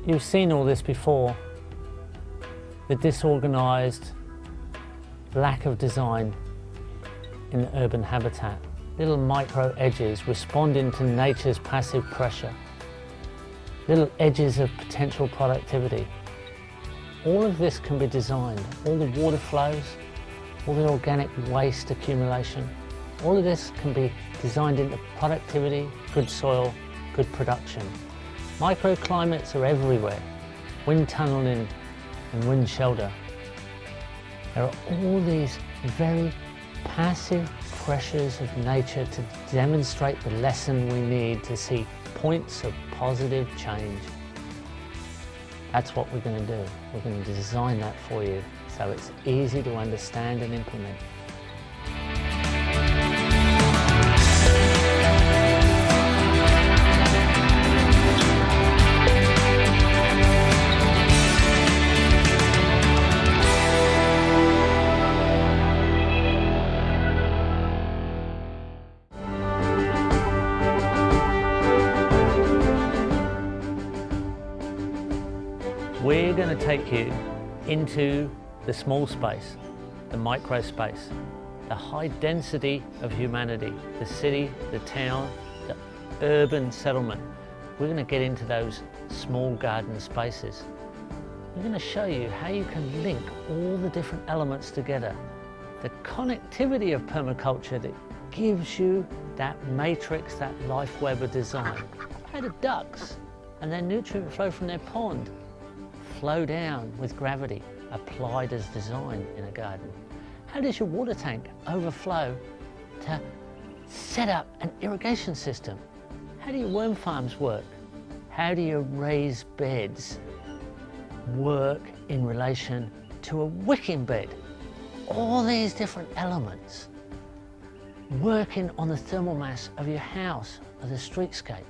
You've seen all this before. The disorganised lack of design in the urban habitat. Little micro edges responding to nature's passive pressure. Little edges of potential productivity. All of this can be designed. All the water flows, all the organic waste accumulation, all of this can be designed into productivity, good soil, good production. Microclimates are everywhere. Wind tunnelling and wind shelter. There are all these very passive pressures of nature to demonstrate the lesson we need to see points of positive change. That's what we're going to do. We're going to design that for you so it's easy to understand and implement. We're going to take you into the small space, the micro space, the high density of humanity, the city, the town, the urban settlement. We're going to get into those small garden spaces. We're going to show you how you can link all the different elements together. The connectivity of permaculture that gives you that matrix, that life web of design. How do ducks and their nutrient flow from their pond flow down with gravity, applied as design in a garden? How does your water tank overflow to set up an irrigation system? How do your worm farms work? How do your raised beds work in relation to a wicking bed? All these different elements working on the thermal mass of your house or the streetscape.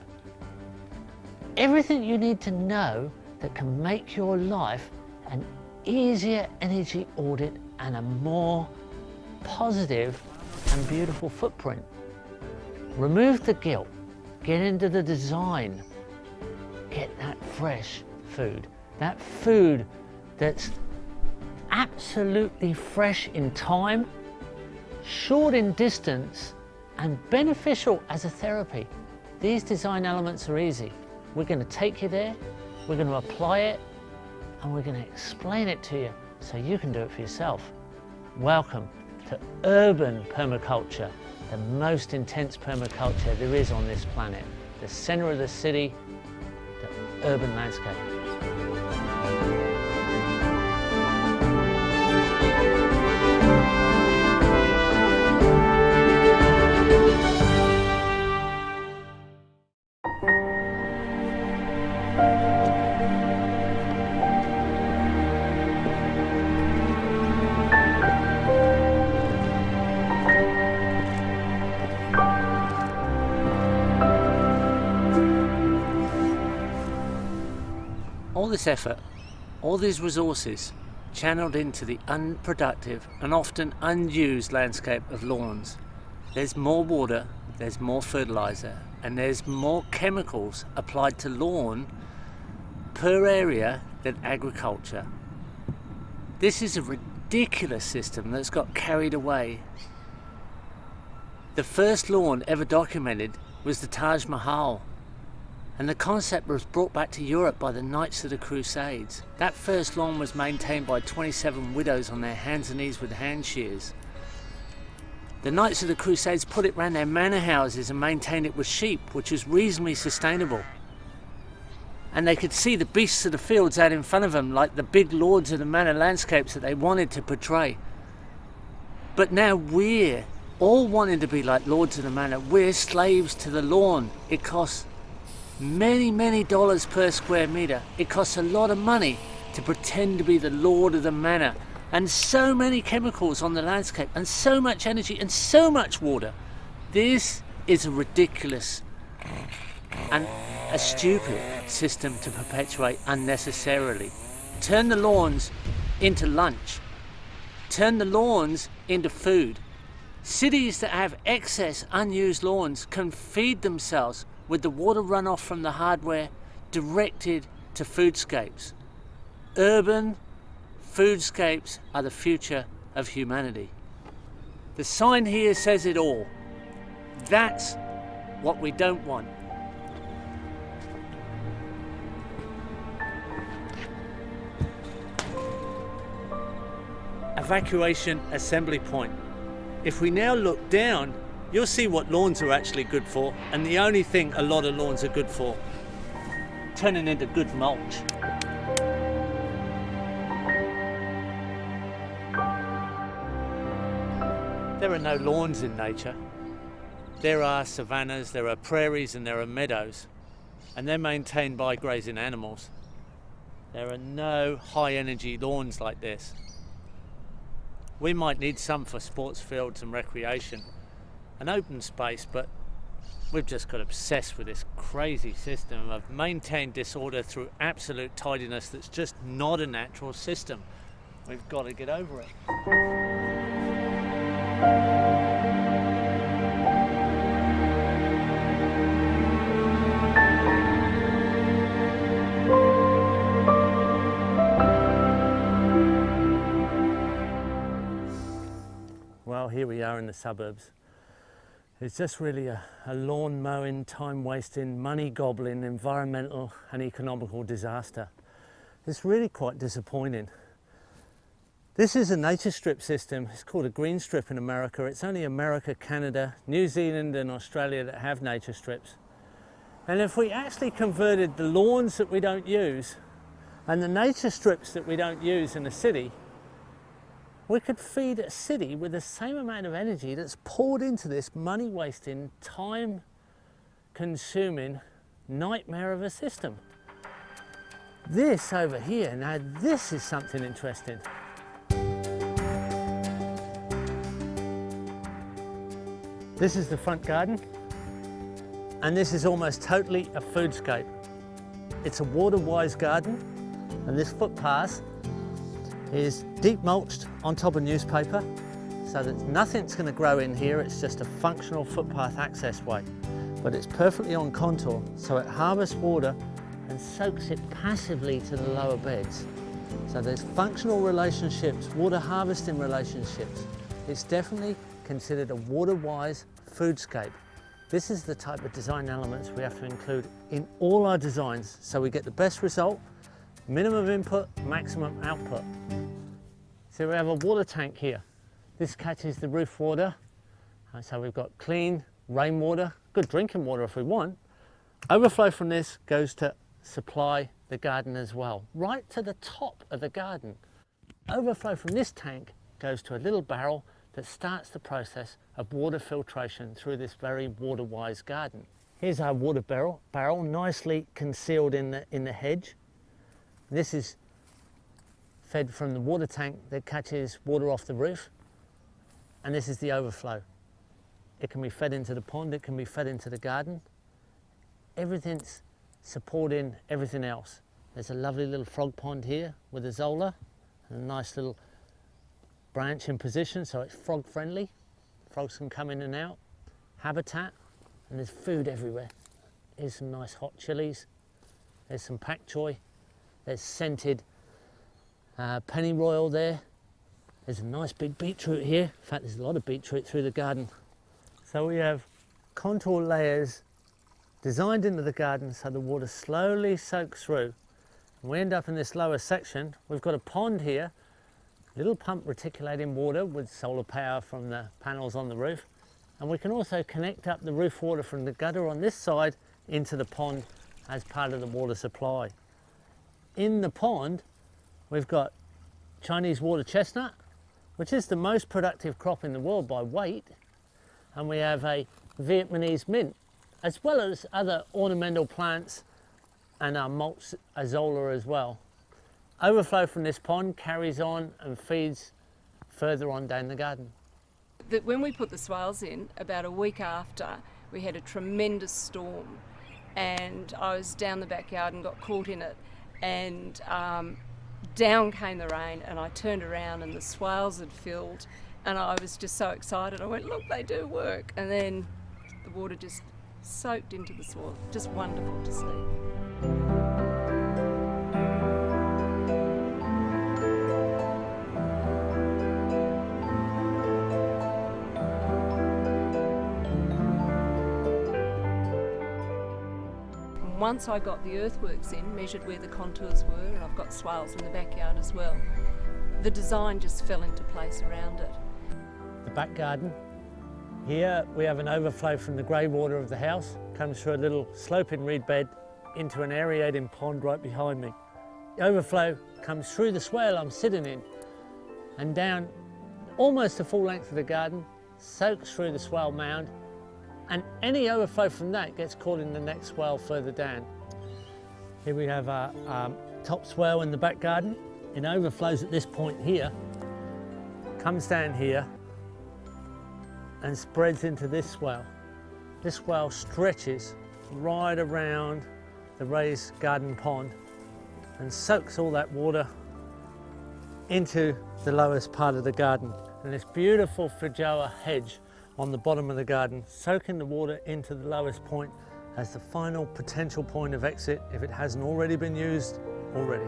Everything you need to know that can make your life an easier energy audit and a more positive and beautiful footprint. Remove the guilt, get into the design, get that fresh food, that food that's absolutely fresh in time, short in distance, and beneficial as a therapy. These design elements are easy. We're going to take you there. We're going to apply it and we're going to explain it to you so you can do it for yourself. Welcome to urban permaculture, the most intense permaculture there is on this planet. The center of the city, the urban landscape. All this effort, all these resources channeled into the unproductive and often unused landscape of lawns. There's more water, there's more fertilizer, and there's more chemicals applied to lawn per area than agriculture. This is a ridiculous system that's got carried away. The first lawn ever documented was the Taj Mahal. And the concept was brought back to Europe by the Knights of the Crusades. That first lawn was maintained by 27 widows on their hands and knees with hand shears. The Knights of the Crusades put it round their manor houses and maintained it with sheep, which was reasonably sustainable. And they could see the beasts of the fields out in front of them, like the big lords of the manor landscapes that they wanted to portray. But now we're all wanting to be like lords of the manor. We're slaves to the lawn. It costs many dollars per square meter. It costs a lot of money to pretend to be the lord of the manor, and so many chemicals on the landscape, and so much energy, and so much water. This is a ridiculous and a stupid system to perpetuate unnecessarily. Turn the lawns into lunch. Turn the lawns into food. Cities that have excess unused lawns can feed themselves with the water runoff from the hardware directed to foodscapes. Urban foodscapes are the future of humanity. The sign here says it all. That's what we don't want. Evacuation assembly point. If we now look down, you'll see what lawns are actually good for, and the only thing a lot of lawns are good for: turning into good mulch. There are no lawns in nature. There are savannas, there are prairies, and there are meadows, and they're maintained by grazing animals. There are no high energy lawns like this. We might need some for sports fields and recreation, an open space, but we've just got obsessed with this crazy system of maintained disorder through absolute tidiness that's just not a natural system. We've got to get over it. Well, here we are in the suburbs. It's just really a lawn mowing, time wasting, money gobbling, environmental and economical disaster. It's really quite disappointing. This is a nature strip system. It's called a green strip in America. It's only America, Canada, New Zealand and Australia that have nature strips. And if we actually converted the lawns that we don't use and the nature strips that we don't use in the city, we could feed a city with the same amount of energy that's poured into this money-wasting, time-consuming nightmare of a system. This over here, now this is something interesting. This is the front garden, and this is almost totally a foodscape. It's a water-wise garden, and this footpath is deep mulched on top of newspaper, so that nothing's going to grow in here. It's just a functional footpath access way, but it's perfectly on contour, so it harvests water and soaks it passively to the lower beds. So there's functional relationships, water harvesting relationships. It's definitely considered a water-wise foodscape. This is the type of design elements we have to include in all our designs so we get the best result. Minimum input, maximum output. So we have a water tank here. This catches the roof water. So we've got clean rainwater, good drinking water if we want. Overflow from this goes to supply the garden as well, right to the top of the garden. Overflow from this tank goes to a little barrel that starts the process of water filtration through this very water-wise garden. Here's our water barrel nicely concealed in the hedge. This is fed from the water tank that catches water off the roof, and this is the overflow. It can be fed into the pond, it can be fed into the garden. Everything's supporting everything else. There's a lovely little frog pond here with a zola and a nice little branch in position, so it's frog friendly. Frogs can come in and out. Habitat, and there's food everywhere. Here's some nice hot chilies. There's some pak choy. There's scented pennyroyal there. There's a nice big beetroot here. In fact, there's a lot of beetroot through the garden. So we have contour layers designed into the garden so the water slowly soaks through. And we end up in this lower section. We've got a pond here, little pump reticulating water with solar power from the panels on the roof. And we can also connect up the roof water from the gutter on this side into the pond as part of the water supply. In the pond, we've got Chinese water chestnut, which is the most productive crop in the world by weight. And we have a Vietnamese mint, as well as other ornamental plants and our mulch azolla as well. Overflow from this pond carries on and feeds further on down the garden. When we put the swales in, about a week after, we had a tremendous storm, and I was down the backyard and got caught in it, and down came the rain, and I turned around and the swales had filled, and I was just so excited. I went, look, they do work. And then the water just soaked into the soil. Just wonderful to see. And once I got the earthworks in, measured where the contours were, and I've got swales in the backyard as well, the design just fell into place around it. The back garden. Here we have an overflow from the grey water of the house, comes through a little sloping reed bed into an aerating pond right behind me. The overflow comes through the swale I'm sitting in and down almost the full length of the garden, soaks through the swale mound, and any overflow from that gets caught in the next swale further down. Here we have our top swale in the back garden. It overflows at this point here, comes down here and spreads into this swale. This swale stretches right around the raised garden pond and soaks all that water into the lowest part of the garden. And this beautiful Feijoa hedge on the bottom of the garden, soaking the water into the lowest point as the final potential point of exit if it hasn't already been used already.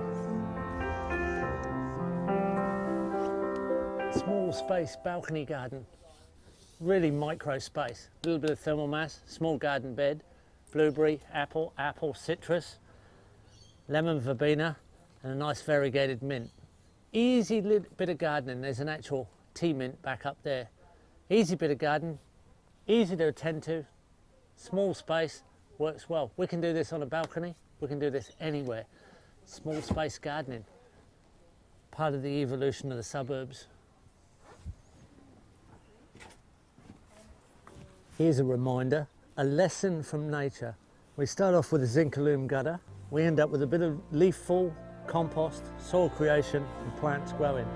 Small space balcony garden, really micro space. A little bit of thermal mass, small garden bed, blueberry, apple, citrus, lemon verbena, and a nice variegated mint. Easy little bit of gardening. There's an actual tea mint back up there. Easy bit of garden, easy to attend to, small space, works well. We can do this on a balcony, we can do this anywhere. Small space gardening, part of the evolution of the suburbs. Here's a reminder, a lesson from nature. We start off with a zinc aluminum gutter, we end up with a bit of leaf fall, compost, soil creation and plants growing.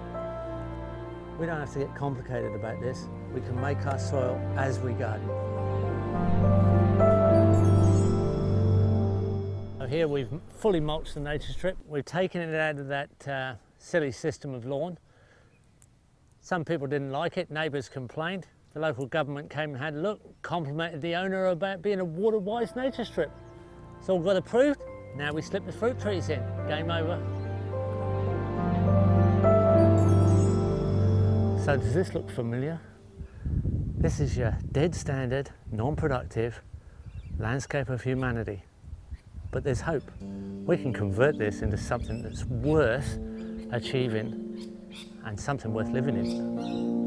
We don't have to get complicated about this. We can make our soil as we garden. So here we've fully mulched the nature strip. We've taken it out of that silly system of lawn. Some people didn't like it, neighbours complained. The local government came and had a look, complimented the owner about being a water-wise nature strip. It's all got approved. Now we slip the fruit trees in. Game over. So does this look familiar? This is your dead standard, non-productive landscape of humanity. But there's hope. We can convert this into something that's worth achieving and something worth living in.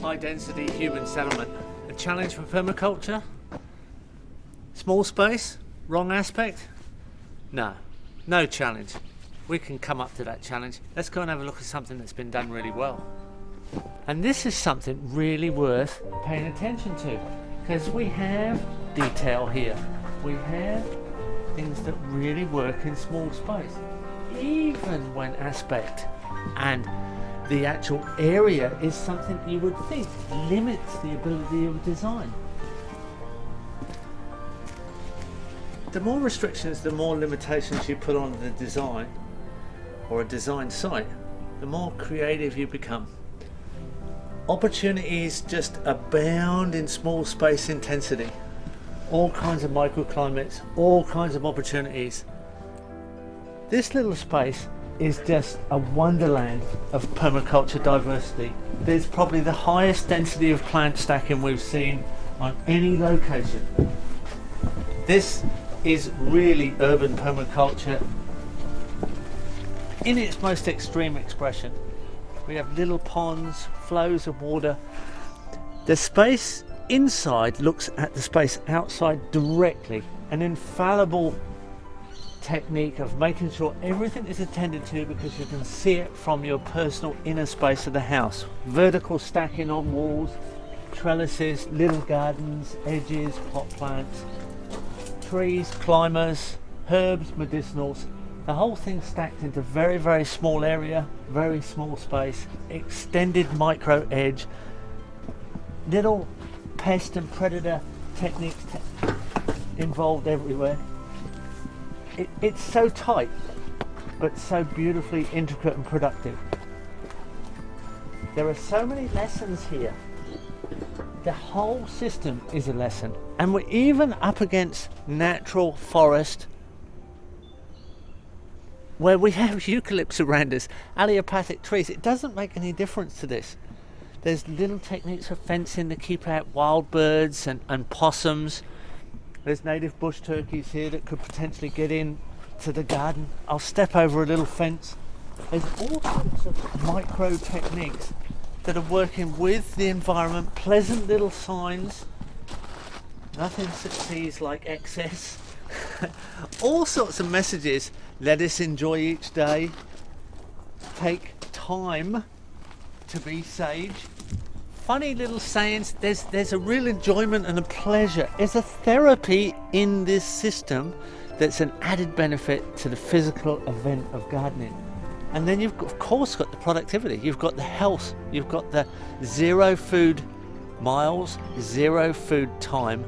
High-density human settlement. A challenge for permaculture? Small space? Wrong aspect? No, no challenge. We can come up to that challenge. Let's go and have a look at something that's been done really well. And this is something really worth paying attention to, because we have detail here. We have things that really work in small space, even when aspect and the actual area is something you would think limits the ability of design. The more restrictions, the more limitations you put on the design or a design site, the more creative you become. Opportunities just abound in small space intensity. All kinds of microclimates, all kinds of opportunities. This little space is just a wonderland of permaculture diversity. There's probably the highest density of plant stacking we've seen on any location. This is really urban permaculture in its most extreme expression. We have little ponds, flows of water. The space inside looks at the space outside directly, an infallible technique of making sure everything is attended to because you can see it from your personal inner space of the house. Vertical stacking on walls, trellises, little gardens, edges, pot plants, trees, climbers, herbs, medicinals. The whole thing stacked into very, very small area, very small space, extended micro edge, little pest and predator techniques involved everywhere. It's so tight, but so beautifully intricate and productive. There are so many lessons here. The whole system is a lesson. And we're even up against natural forest where we have eucalypts around us, allelopathic trees. It doesn't make any difference to this. There's little techniques of fencing to keep out wild birds and possums. There's native bush turkeys here that could potentially get in to the garden. I'll step over a little fence. There's all sorts of micro techniques that are working with the environment, pleasant little signs. Nothing succeeds like excess. All sorts of messages. Let us enjoy each day. Take time to be sage. Funny little sayings. There's a real enjoyment and a pleasure. There's a therapy in this system that's an added benefit to the physical event of gardening. And then you've of course got the productivity. You've got the health. You've got the 0 food miles, 0 food time,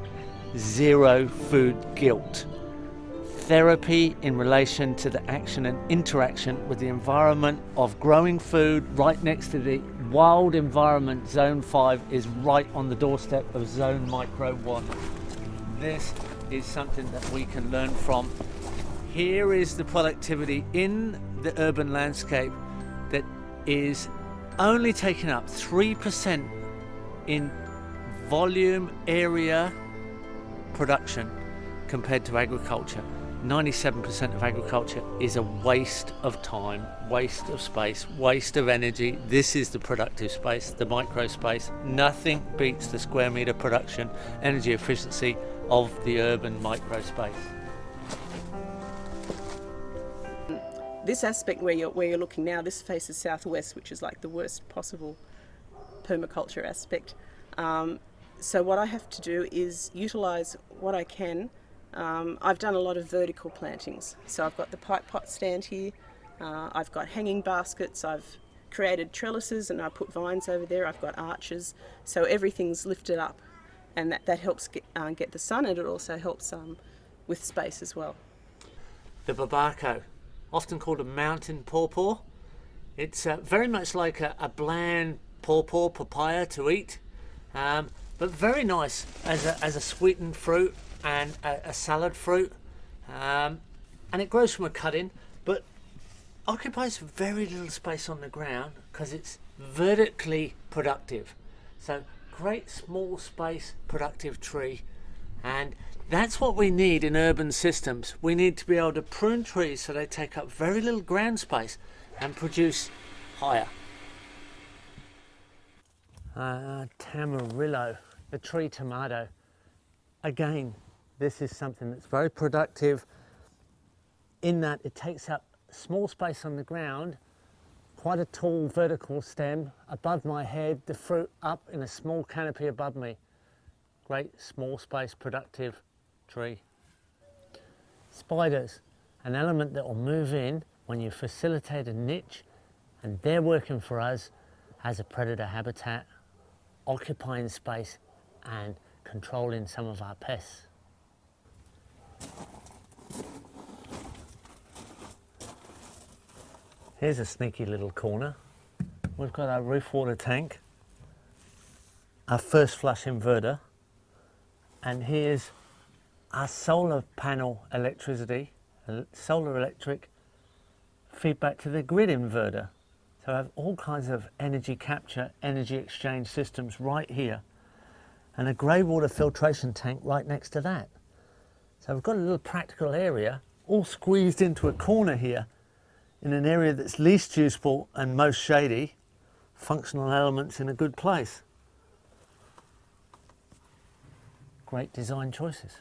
0 food guilt. Therapy in relation to the action and interaction with the environment of growing food right next to the wild environment. Zone 5 is right on the doorstep of Zone Micro 1. This is something that we can learn from. Here is the productivity in the urban landscape that is only taking up 3% in volume area production compared to agriculture. 97% of agriculture is a waste of time, waste of space, waste of energy. This is the productive space, the micro space. Nothing beats the square meter production, energy efficiency of the urban micro space. This aspect where you're looking now, this faces southwest, which is like the worst possible permaculture aspect. So what I have to do is utilise what I can. I've done a lot of vertical plantings. So I've got the pipe pot stand here, I've got hanging baskets, I've created trellises and I put vines over there, I've got arches, so everything's lifted up, and that helps get the sun, and it also helps with space as well. The babako, often called a mountain pawpaw. It's very much like a bland pawpaw papaya to eat, but very nice as a sweetened fruit and a salad fruit, and it grows from a cutting, but occupies very little space on the ground because it's vertically productive. So great small space productive tree, and that's what we need in urban systems. We need to be able to prune trees so they take up very little ground space and produce higher. Tamarillo, the tree tomato. Again, this is something that's very productive in that it takes up small space on the ground, quite a tall vertical stem above my head, the fruit up in a small canopy above me. Great small space productive tree. Spiders, an element that will move in when you facilitate a niche, and they're working for us as a predator habitat, occupying space and controlling some of our pests. Here's a sneaky little corner. We've got our roof water tank, our first flush inverter, and here's our solar panel electricity, solar electric feedback to the grid inverter. So I have all kinds of energy capture, energy exchange systems right here, and a grey water filtration tank right next to that. So we've got a little practical area all squeezed into a corner here in an area that's least useful and most shady, functional elements in a good place. Great design choices.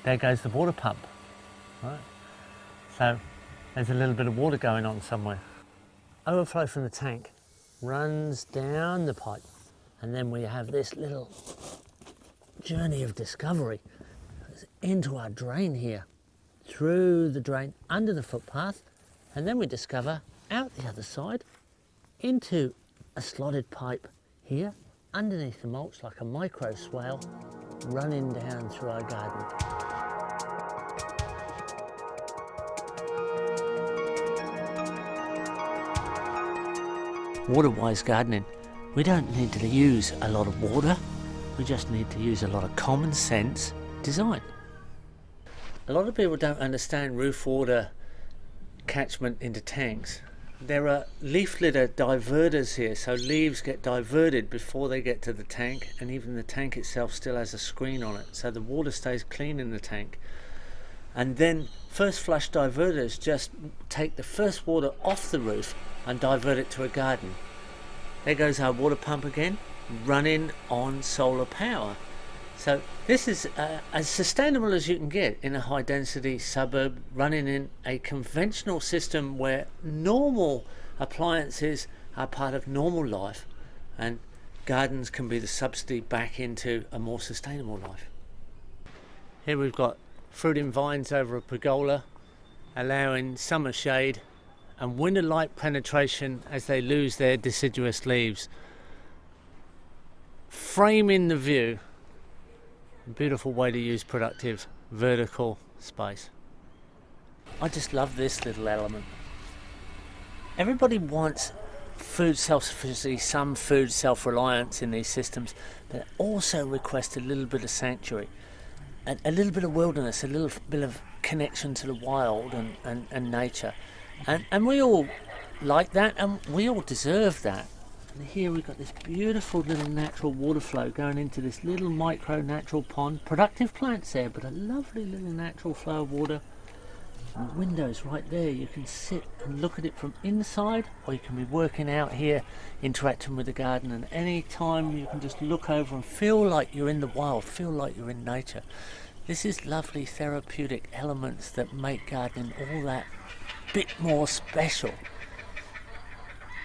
There goes the water pump. Right. So there's a little bit of water going on somewhere. Overflow from the tank runs down the pipe, and then we have this little journey of discovery into our drain here, through the drain, under the footpath, and then we discover out the other side into a slotted pipe here, underneath the mulch like a micro swale, running down through our garden. water-wise gardening, we don't need to use a lot of water, we just need to use a lot of common sense design. A lot of people don't understand roof water catchment into tanks. There are leaf litter diverters here, so leaves get diverted before they get to the tank, and even the tank itself still has a screen on it, so the water stays clean in the tank. And then first flush diverters just take the first water off the roof and divert it to a garden. There goes our water pump again, running on solar power. So this is as sustainable as you can get in a high density suburb, running in a conventional system where normal appliances are part of normal life, and gardens can be the subsidy back into a more sustainable life. Here we've got fruiting vines over a pergola, allowing summer shade and winter light penetration as they lose their deciduous leaves, framing the view. A beautiful way to use productive vertical space. I just love this little element. Everybody wants food self-sufficiency, some food self-reliance in these systems, but also request a little bit of sanctuary, a little bit of wilderness, a little bit of connection to the wild and nature. And we all like that, and we all deserve that. And here we've got this beautiful little natural water flow going into this little micro natural pond. Productive plants there, but a lovely little natural flow of water. And the windows right there, you can sit and look at it from inside, or you can be working out here, interacting with the garden, and any time you can just look over and feel like you're in the wild, feel like you're in nature. This is lovely therapeutic elements that make gardening all that bit more special.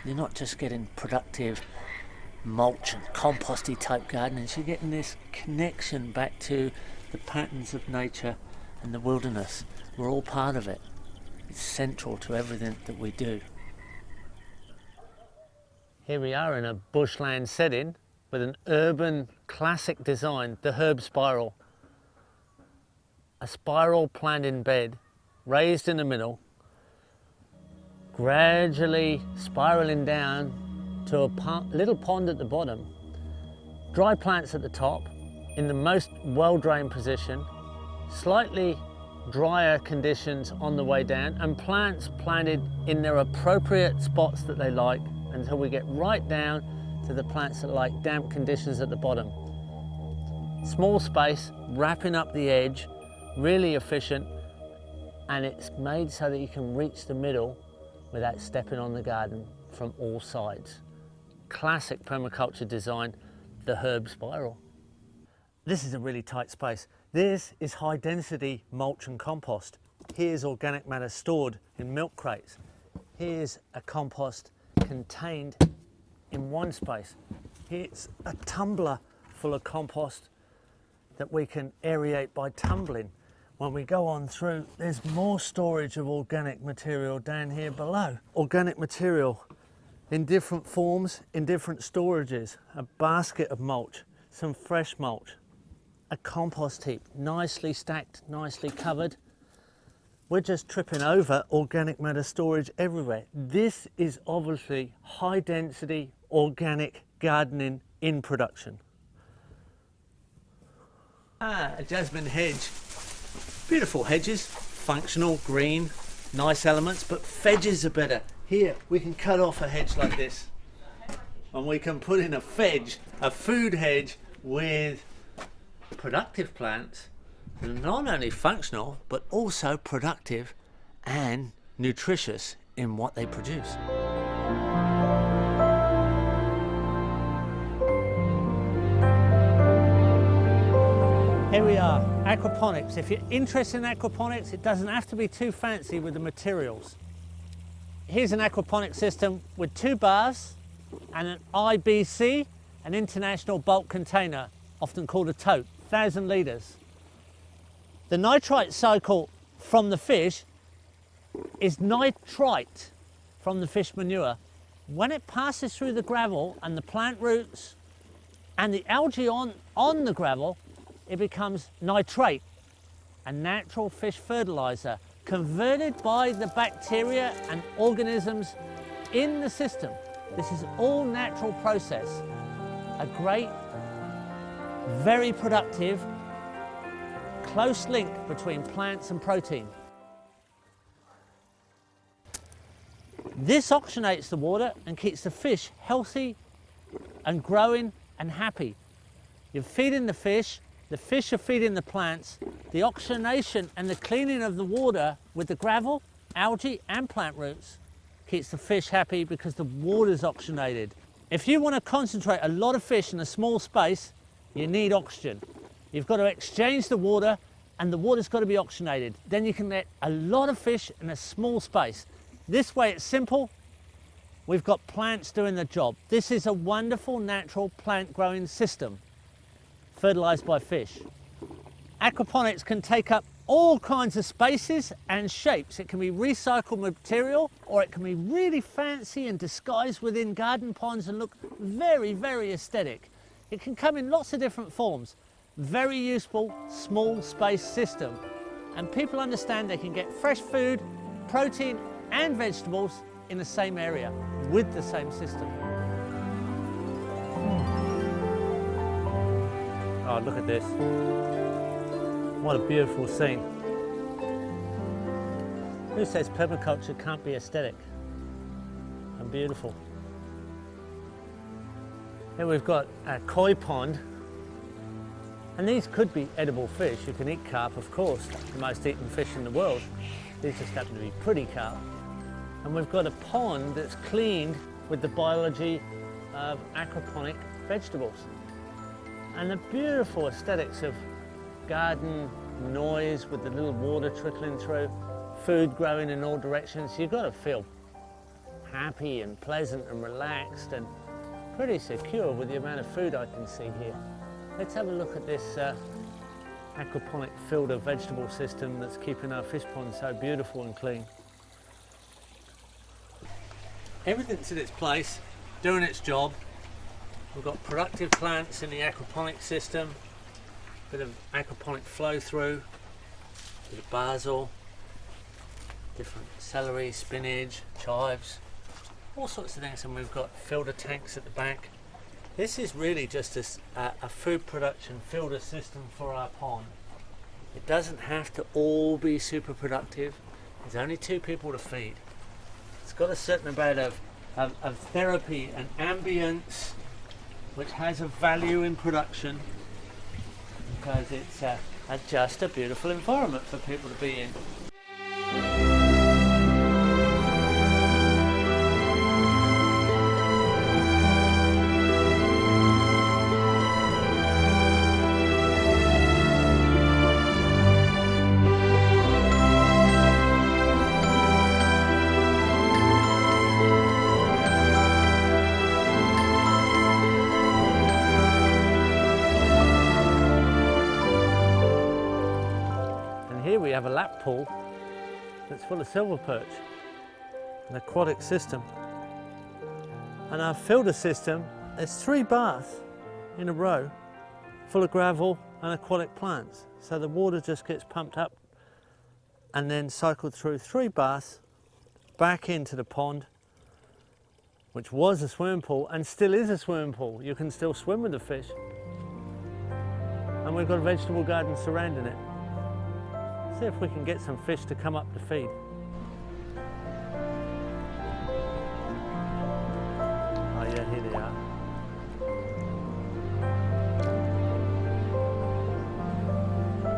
You're not just getting productive mulch and composty type gardenings, you're getting this connection back to the patterns of nature and the wilderness. We're all part of it. It's central to everything that we do. Here we are in a bushland setting with an urban classic design, the herb spiral. A spiral planned in bed, raised in the middle, gradually spiraling down to a little pond at the bottom. Dry plants at the top in the most well-drained position, slightly drier conditions on the way down, and plants planted in their appropriate spots that they like until we get right down to the plants that like damp conditions at the bottom. Small space, wrapping up the edge, really efficient, and it's made so that you can reach the middle without stepping on the garden from all sides. Classic permaculture design, the herb spiral. This is a really tight space. This is high density mulch and compost. Here's organic matter stored in milk crates. Here's a compost contained in one space. Here's a tumbler full of compost that we can aerate by tumbling. When we go on through, there's more storage of organic material down here below. Organic material in different forms, in different storages. A basket of mulch, some fresh mulch, a compost heap, nicely stacked, nicely covered. We're just tripping over organic matter storage everywhere. This is obviously high density organic gardening in production. A jasmine hedge. Beautiful hedges, functional, green, nice elements, but fedges are better. Here, we can cut off a hedge like this, and we can put in a fedge, a food hedge with productive plants that are not only functional, but also productive and nutritious in what they produce. Here we are, aquaponics. If you're interested in aquaponics, it doesn't have to be too fancy with the materials. Here's an aquaponic system with 2 baths and an IBC, an international bulk container, often called a tote, 1,000 litres. The nitrite cycle from the fish is nitrite from the fish manure. When it passes through the gravel and the plant roots and the algae on the gravel, it becomes nitrate, a natural fish fertilizer converted by the bacteria and organisms in the system. This is all natural process. A great, very productive, close link between plants and protein. This oxygenates the water and keeps the fish healthy and growing and happy. You're feeding the fish are feeding the plants. The oxygenation and the cleaning of the water with the gravel, algae and plant roots keeps the fish happy because the water's oxygenated. If you want to concentrate a lot of fish in a small space, you need oxygen. You've got to exchange the water and the water's got to be oxygenated. Then you can get a lot of fish in a small space. This way it's simple. We've got plants doing the job. This is a wonderful natural plant growing system, fertilized by fish. Aquaponics can take up all kinds of spaces and shapes. It can be recycled material, or it can be really fancy and disguised within garden ponds and look very, very aesthetic. It can come in lots of different forms. Very useful, small space system. And people understand they can get fresh food, protein and vegetables in the same area with the same system. Oh, look at this. What a beautiful scene. Who says permaculture can't be aesthetic and beautiful? Here we've got a koi pond, and these could be edible fish. You can eat carp, of course, the most eaten fish in the world. These just happen to be pretty carp. And we've got a pond that's cleaned with the biology of aquaponic vegetables. And the beautiful aesthetics of garden noise with the little water trickling through, food growing in all directions. You've got to feel happy and pleasant and relaxed and pretty secure with the amount of food I can see here. Let's have a look at this aquaponic filter vegetable system that's keeping our fish pond so beautiful and clean. Everything's in its place, doing its job. We've got productive plants in the aquaponic system, bit of aquaponic flow through, bit of basil, different celery, spinach, chives, all sorts of things. And we've got filter tanks at the back. This is really just a food production filter system for our pond. It doesn't have to all be super productive. There's only 2 people to feed. It's got a certain amount of therapy and ambience, which has a value in production because it's just a beautiful environment for people to be in. Here we have a lap pool that's full of silver perch, an aquatic system. And our filter system, there's 3 baths in a row full of gravel and aquatic plants. So the water just gets pumped up and then cycled through 3 baths back into the pond, which was a swimming pool and still is a swimming pool. You can still swim with the fish. And we've got a vegetable garden surrounding it. See if we can get some fish to come up to feed. Oh yeah, here they are.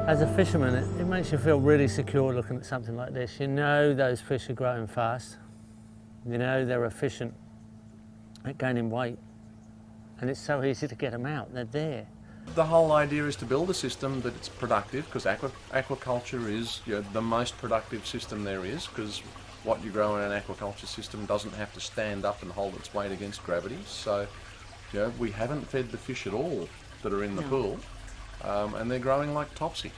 As a fisherman, it makes you feel really secure looking at something like this. You know those fish are growing fast. You know they're efficient at gaining weight. And it's so easy to get them out, they're there. The whole idea is to build a system that it's productive, because aquaculture is the most productive system there is, because what you grow in an aquaculture system doesn't have to stand up and hold its weight against gravity. So we haven't fed the fish at all that are in the pool, and they're growing like topsy.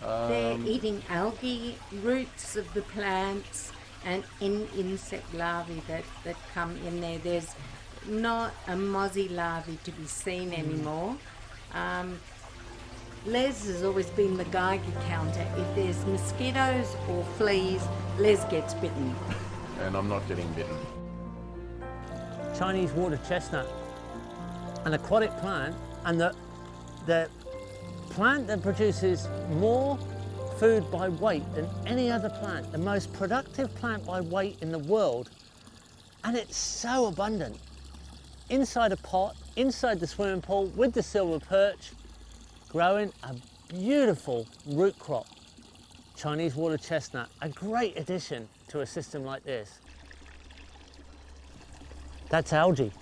They're eating algae, roots of the plants, and insect larvae that come in there. There's not a mozzie larvae to be seen anymore. Les has always been the Geiger counter. If there's mosquitoes or fleas, Les gets bitten. And I'm not getting bitten. Chinese water chestnut, an aquatic plant, and the plant that produces more food by weight than any other plant, the most productive plant by weight in the world, and it's so abundant. Inside a pot, inside the swimming pool, with the silver perch, growing a beautiful root crop. Chinese water chestnut, a great addition to a system like this. That's algae,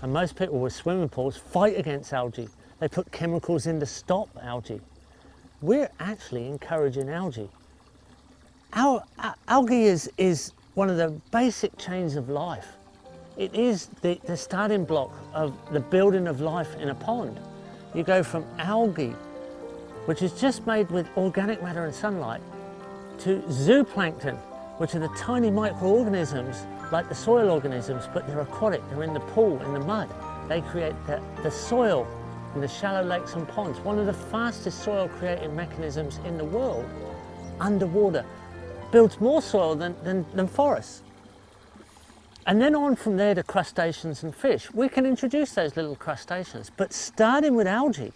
and most people with swimming pools fight against algae. They put chemicals in to stop algae. We're actually encouraging algae. Algae is one of the basic chains of life. It is the starting block of the building of life in a pond. You go from algae, which is just made with organic matter and sunlight, to zooplankton, which are the tiny microorganisms like the soil organisms, but they're aquatic, they're in the pool, in the mud. They create the soil in the shallow lakes and ponds, one of the fastest soil creating mechanisms in the world, underwater, builds more soil than forests. And then on from there to crustaceans and fish. We can introduce those little crustaceans, but starting with algae,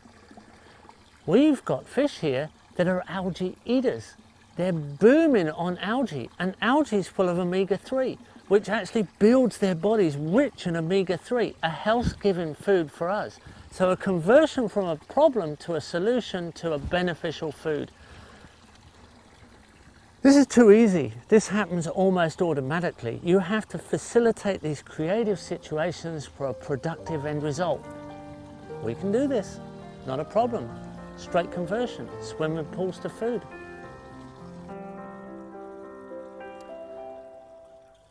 we've got fish here that are algae eaters. They're booming on algae, and algae is full of omega-3, which actually builds their bodies rich in omega-3, a health-giving food for us. So a conversion from a problem to a solution to a beneficial food. This is too easy. This happens almost automatically. You have to facilitate these creative situations for a productive end result. We can do this, not a problem. Straight conversion, swimming pools to food.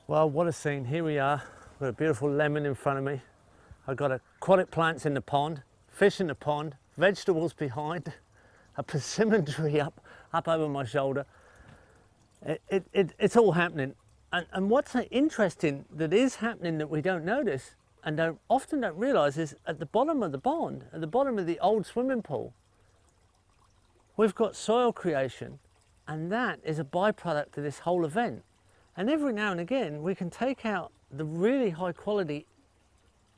Well, what a scene. Here we are, with a beautiful lemon in front of me. I've got aquatic plants in the pond, fish in the pond, vegetables behind, a persimmon tree up over my shoulder. It's all happening. And what's interesting that is happening that we don't notice and often don't realise is at the bottom of the pond, at the bottom of the old swimming pool, we've got soil creation, and that is a byproduct of this whole event. And every now and again we can take out the really high quality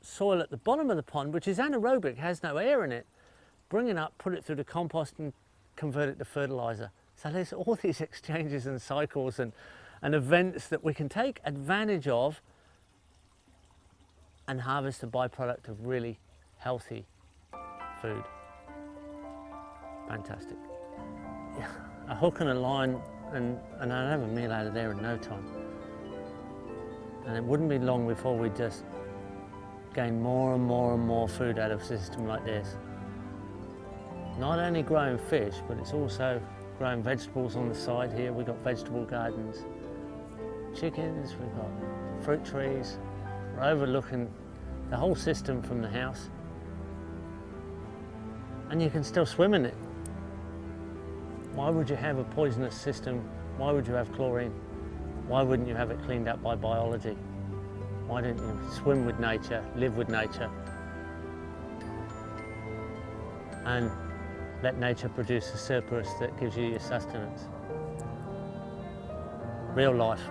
soil at the bottom of the pond, which is anaerobic, has no air in it, bring it up, put it through the compost and convert it to fertiliser. So there's all these exchanges and cycles and events that we can take advantage of and harvest a byproduct of really healthy food. Fantastic. Yeah, a hook and a line and I'd have a meal out of there in no time. And it wouldn't be long before we just gain more and more and more food out of a system like this. Not only growing fish, but it's also growing vegetables on the side here. We've got vegetable gardens, chickens, we've got fruit trees. We're overlooking the whole system from the house. And you can still swim in it. Why would you have a poisonous system? Why would you have chlorine? Why wouldn't you have it cleaned up by biology? Why don't you swim with nature, live with nature, and let nature produce a surplus that gives you your sustenance? Real life.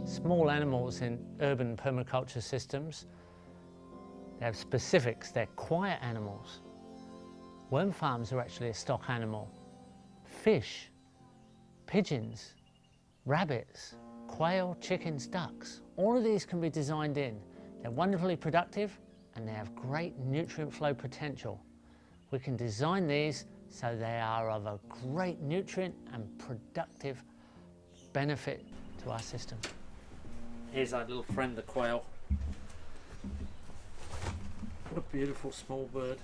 Small animals in urban permaculture systems, they have specifics, they're quiet animals. Worm farms are actually a stock animal. Fish, pigeons, rabbits, quail, chickens, ducks, all of these can be designed in. They're wonderfully productive and they have great nutrient flow potential. We can design these so they are of a great nutrient and productive benefit to our system. Here's our little friend, the quail. What a beautiful small bird.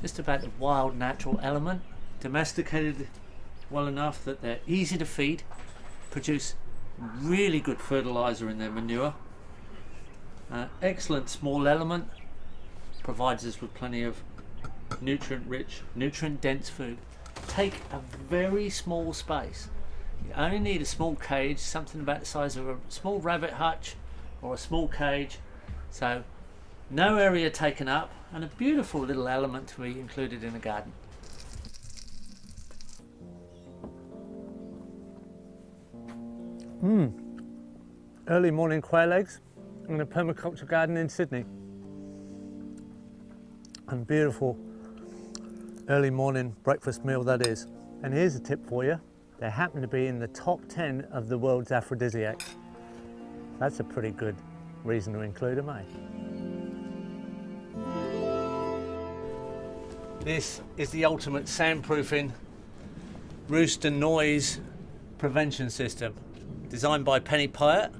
Just about a wild natural element, domesticated well enough that they're easy to feed, produce really good fertiliser in their manure. Excellent small element, provides us with plenty of nutrient rich, nutrient dense food. Take a very small space. You only need a small cage, something about the size of a small rabbit hutch or a small cage. So no area taken up, and a beautiful little element to be included in a garden. Early morning quail eggs in a permaculture garden in Sydney. And beautiful early morning breakfast meal that is. And here's a tip for you. They happen to be in the top 10 of the world's aphrodisiacs. That's a pretty good reason to include them, eh? This is the ultimate soundproofing rooster noise prevention system, designed by Penny Pyatt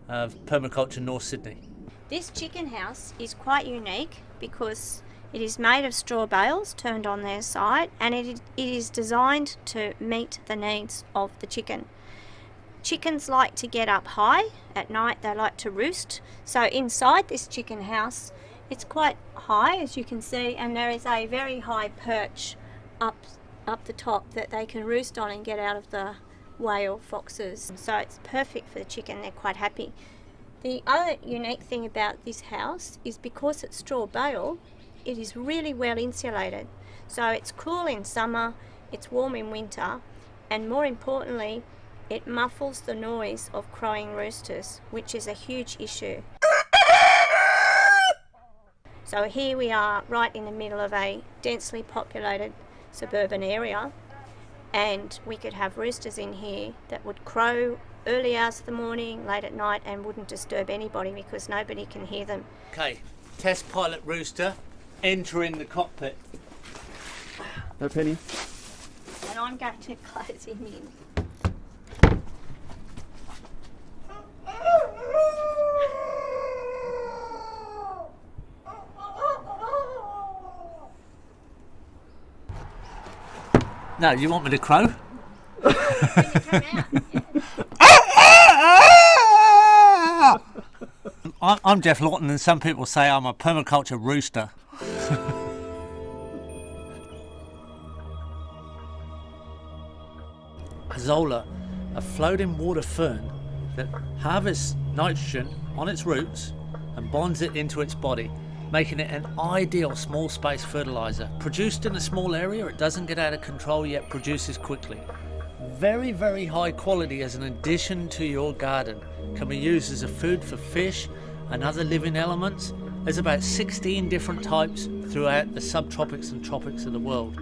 of Permaculture North Sydney. This chicken house is quite unique because it is made of straw bales turned on their side, and it is designed to meet the needs of the chicken. Chickens like to get up high at night, they like to roost. So inside this chicken house, it's quite high, as you can see, and there is a very high perch up the top that they can roost on and get out of the way of foxes. So it's perfect for the chicken, they're quite happy. The other unique thing about this house is because it's straw bale, it is really well insulated. So it's cool in summer, it's warm in winter, and more importantly, it muffles the noise of crowing roosters, which is a huge issue. So here we are right in the middle of a densely populated suburban area, and we could have roosters in here that would crow early hours of the morning, late at night, and wouldn't disturb anybody because nobody can hear them. Okay, test pilot rooster entering the cockpit. No, Penny. And I'm going to close him in. No, you want me to crow? When you come out, yeah. I'm Jeff Lawton, and some people say I'm a permaculture rooster. Zola, a floating water fern that harvests nitrogen on its roots and bonds it into its body, making it an ideal small space fertiliser. Produced in a small area, it doesn't get out of control yet produces quickly. Very, very high quality as an addition to your garden. Can be used as a food for fish and other living elements. There's about 16 different types throughout the subtropics and tropics of the world.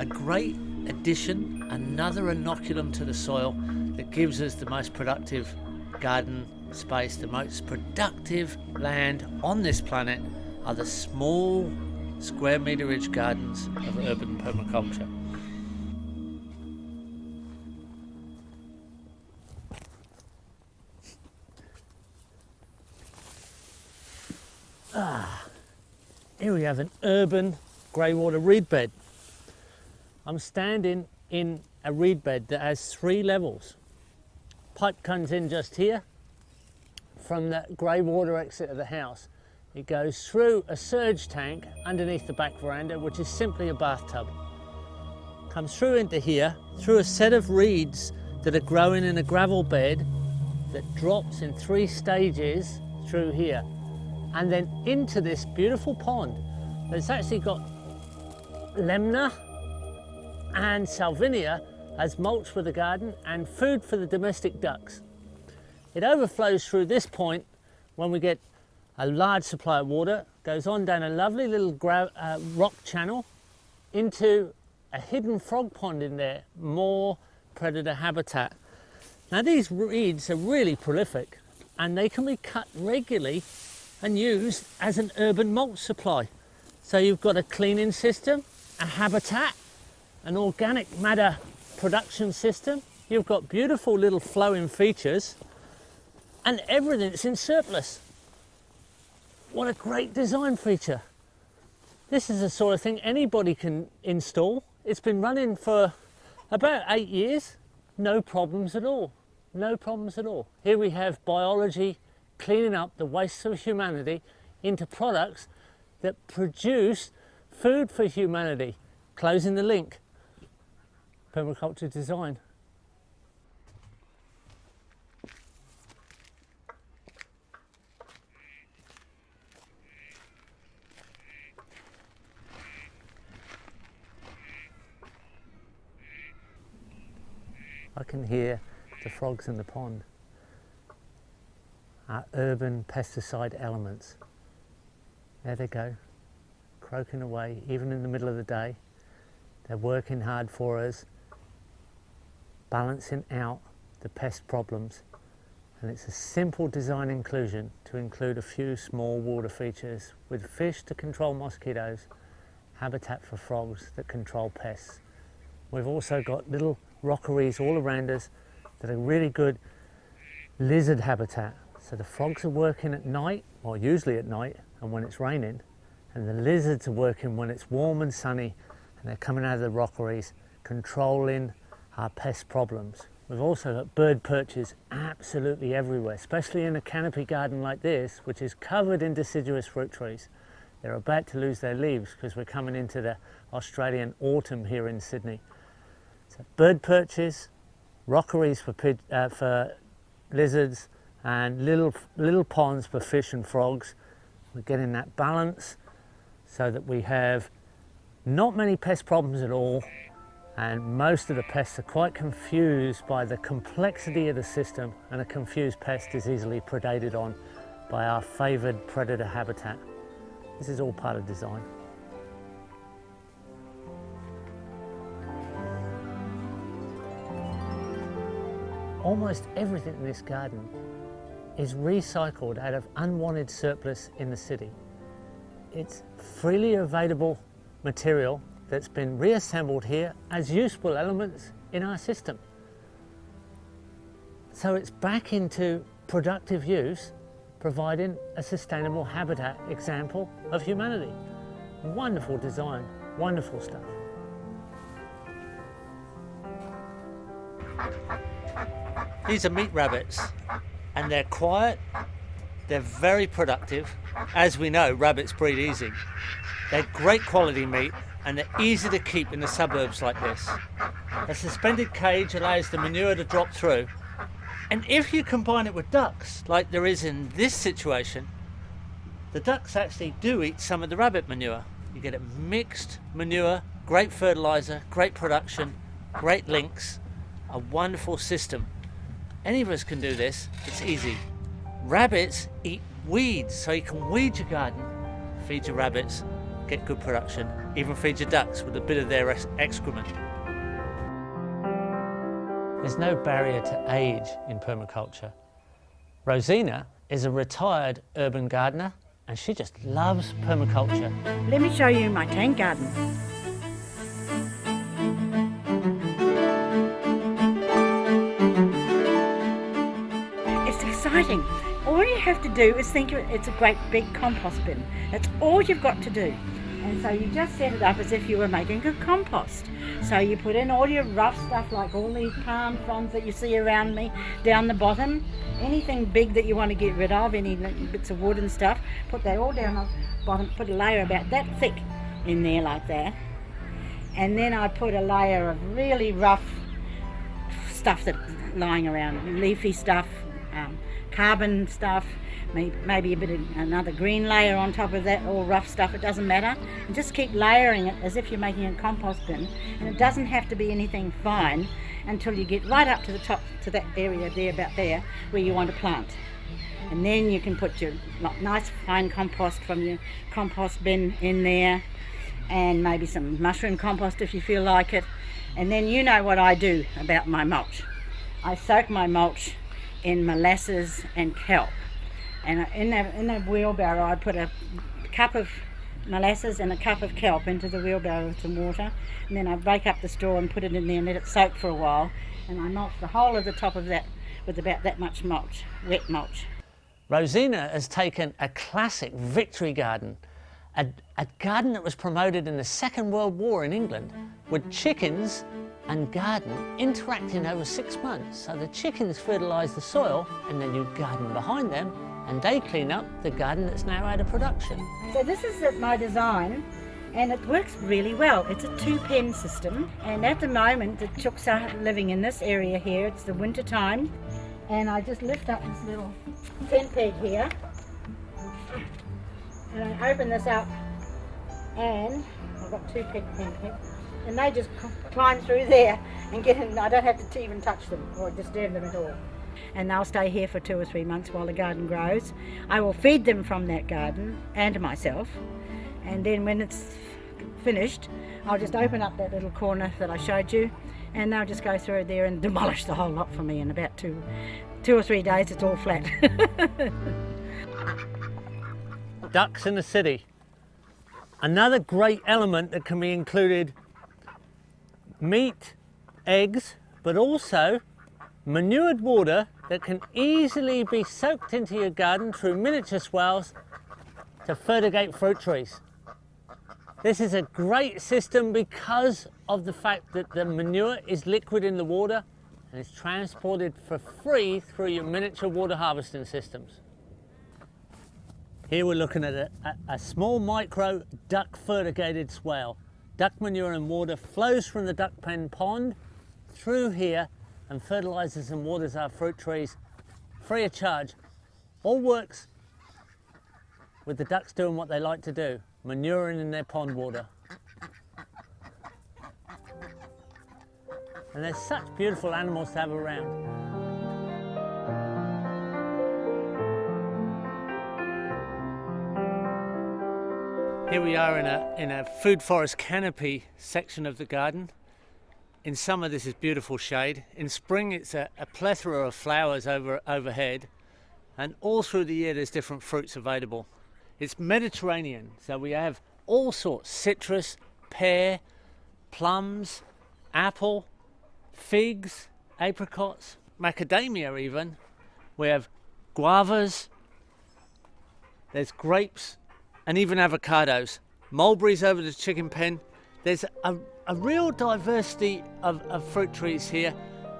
A great addition, another inoculum to the soil that gives us the most productive garden space. The most productive land on this planet are the small square meterage gardens of urban permaculture. Here we have an urban greywater reed bed. I'm standing in a reed bed that has 3 levels. Pipe comes in just here from the grey water exit of the house. It goes through a surge tank underneath the back veranda, which is simply a bathtub. Comes through into here, through a set of reeds that are growing in a gravel bed that drops in 3 stages through here, and then into this beautiful pond that's actually got lemna and salvinia as mulch for the garden and food for the domestic ducks. It overflows through this point when we get a large supply of water, goes on down a lovely little rock channel into a hidden frog pond in there, more predator habitat. Now these reeds are really prolific and they can be cut regularly and used as an urban mulch supply. So you've got a cleaning system, a habitat, an organic matter production system. You've got beautiful little flowing features and everything's in surplus. What a great design feature. This is the sort of thing anybody can install. It's been running for about 8 years. No problems at all. No problems at all. Here we have biology cleaning up the wastes of humanity into products that produce food for humanity. Closing the link. Permaculture design. I can hear the frogs in the pond. Our urban pesticide elements. There they go, croaking away, even in the middle of the day. They're working hard for us, balancing out the pest problems. And it's a simple design inclusion to include a few small water features with fish to control mosquitoes, habitat for frogs that control pests. We've also got little rockeries all around us that are really good lizard habitat. So the frogs are working at night, or usually at night, and when it's raining, and the lizards are working when it's warm and sunny, and they're coming out of the rockeries, controlling our pest problems. We've also got bird perches absolutely everywhere, especially in a canopy garden like this, which is covered in deciduous fruit trees. They're about to lose their leaves because we're coming into the Australian autumn here in Sydney. So bird perches, rockeries for lizards, and little ponds for fish and frogs. We're getting that balance so that we have not many pest problems at all, and most of the pests are quite confused by the complexity of the system, and a confused pest is easily predated on by our favoured predator habitat. This is all part of design. Almost everything in this garden is recycled out of unwanted surplus in the city. It's freely available material that's been reassembled here as useful elements in our system. So it's back into productive use, providing a sustainable habitat example of humanity. Wonderful design, wonderful stuff. These are meat rabbits, and they're quiet, they're very productive. As we know, rabbits breed easy. They're great quality meat, and they're easy to keep in the suburbs like this. A suspended cage allows the manure to drop through, and if you combine it with ducks, like there is in this situation, the ducks actually do eat some of the rabbit manure. You get a mixed manure, great fertilizer, great production, great links, a wonderful system. Any of us can do this, it's easy. Rabbits eat weeds, so you can weed your garden, feed your rabbits, get good production, even feed your ducks with a bit of their excrement. There's no barrier to age in permaculture. Rosina is a retired urban gardener, and she just loves permaculture. Let me show you my tank garden. It's exciting. All you have to do is think of it, it's a great big compost bin. That's all you've got to do. And so you just set it up as if you were making a compost. So you put in all your rough stuff, like all these palm fronds that you see around me down the bottom. Anything big that you want to get rid of, any bits of wood and stuff, put that all down the bottom, put a layer about that thick in there like that. And then I put a layer of really rough stuff that's lying around, leafy stuff, carbon stuff, maybe a bit of another green layer on top of that, all rough stuff, it doesn't matter. And just keep layering it as if you're making a compost bin. And it doesn't have to be anything fine until you get right up to the top, to that area there, about there, where you want to plant. And then you can put your nice fine compost from your compost bin in there, and maybe some mushroom compost if you feel like it. And then you know what I do about my mulch. I soak my mulch in molasses and kelp. And in the wheelbarrow, I put a cup of molasses and a cup of kelp into the wheelbarrow with some water, and then I break up the straw and put it in there and let it soak for a while, and I mulch the whole of the top of that with about that much mulch, wet mulch. Rosina has taken a classic victory garden, a garden that was promoted in the Second World War in England, with chickens and garden interacting over 6 months. So the chickens fertilise the soil, and then you garden behind them, and they clean up the garden that's now out of production. So this is my design, and it works really well. It's a 2-pen system, and at the moment the chooks are living in this area here. It's the winter time, and I just lift up this little tent peg here, and I open this up, and I've got 2 pen pegs, and they just climb through there, and get in. I don't have to even touch them or disturb them at all. And they'll stay here for 2 or 3 months while the garden grows. I will feed them from that garden and myself, and then when it's finished, I'll just open up that little corner that I showed you, and they'll just go through there and demolish the whole lot for me in about two or 3 days. It's all flat. Ducks in the city. Another great element that can be included: meat, eggs, but also manured water that can easily be soaked into your garden through miniature swales to fertigate fruit trees. This is a great system because of the fact that the manure is liquid in the water and is transported for free through your miniature water harvesting systems. Here we're looking at a small micro duck fertigated swale. Duck manure and water flows from the duck pen pond through here and fertilizes and waters our fruit trees free of charge. All works with the ducks doing what they like to do, manuring in their pond water. And there's such beautiful animals to have around. Here we are in a food forest canopy section of the garden. In summer this is beautiful shade. In spring it's a plethora of flowers overhead, and all through the year there's different fruits available. It's Mediterranean, so we have all sorts: citrus, pear, plums, apple, figs, apricots, macadamia even. We have guavas, there's grapes, and even avocados. Mulberries over the chicken pen. There's a real diversity of fruit trees here,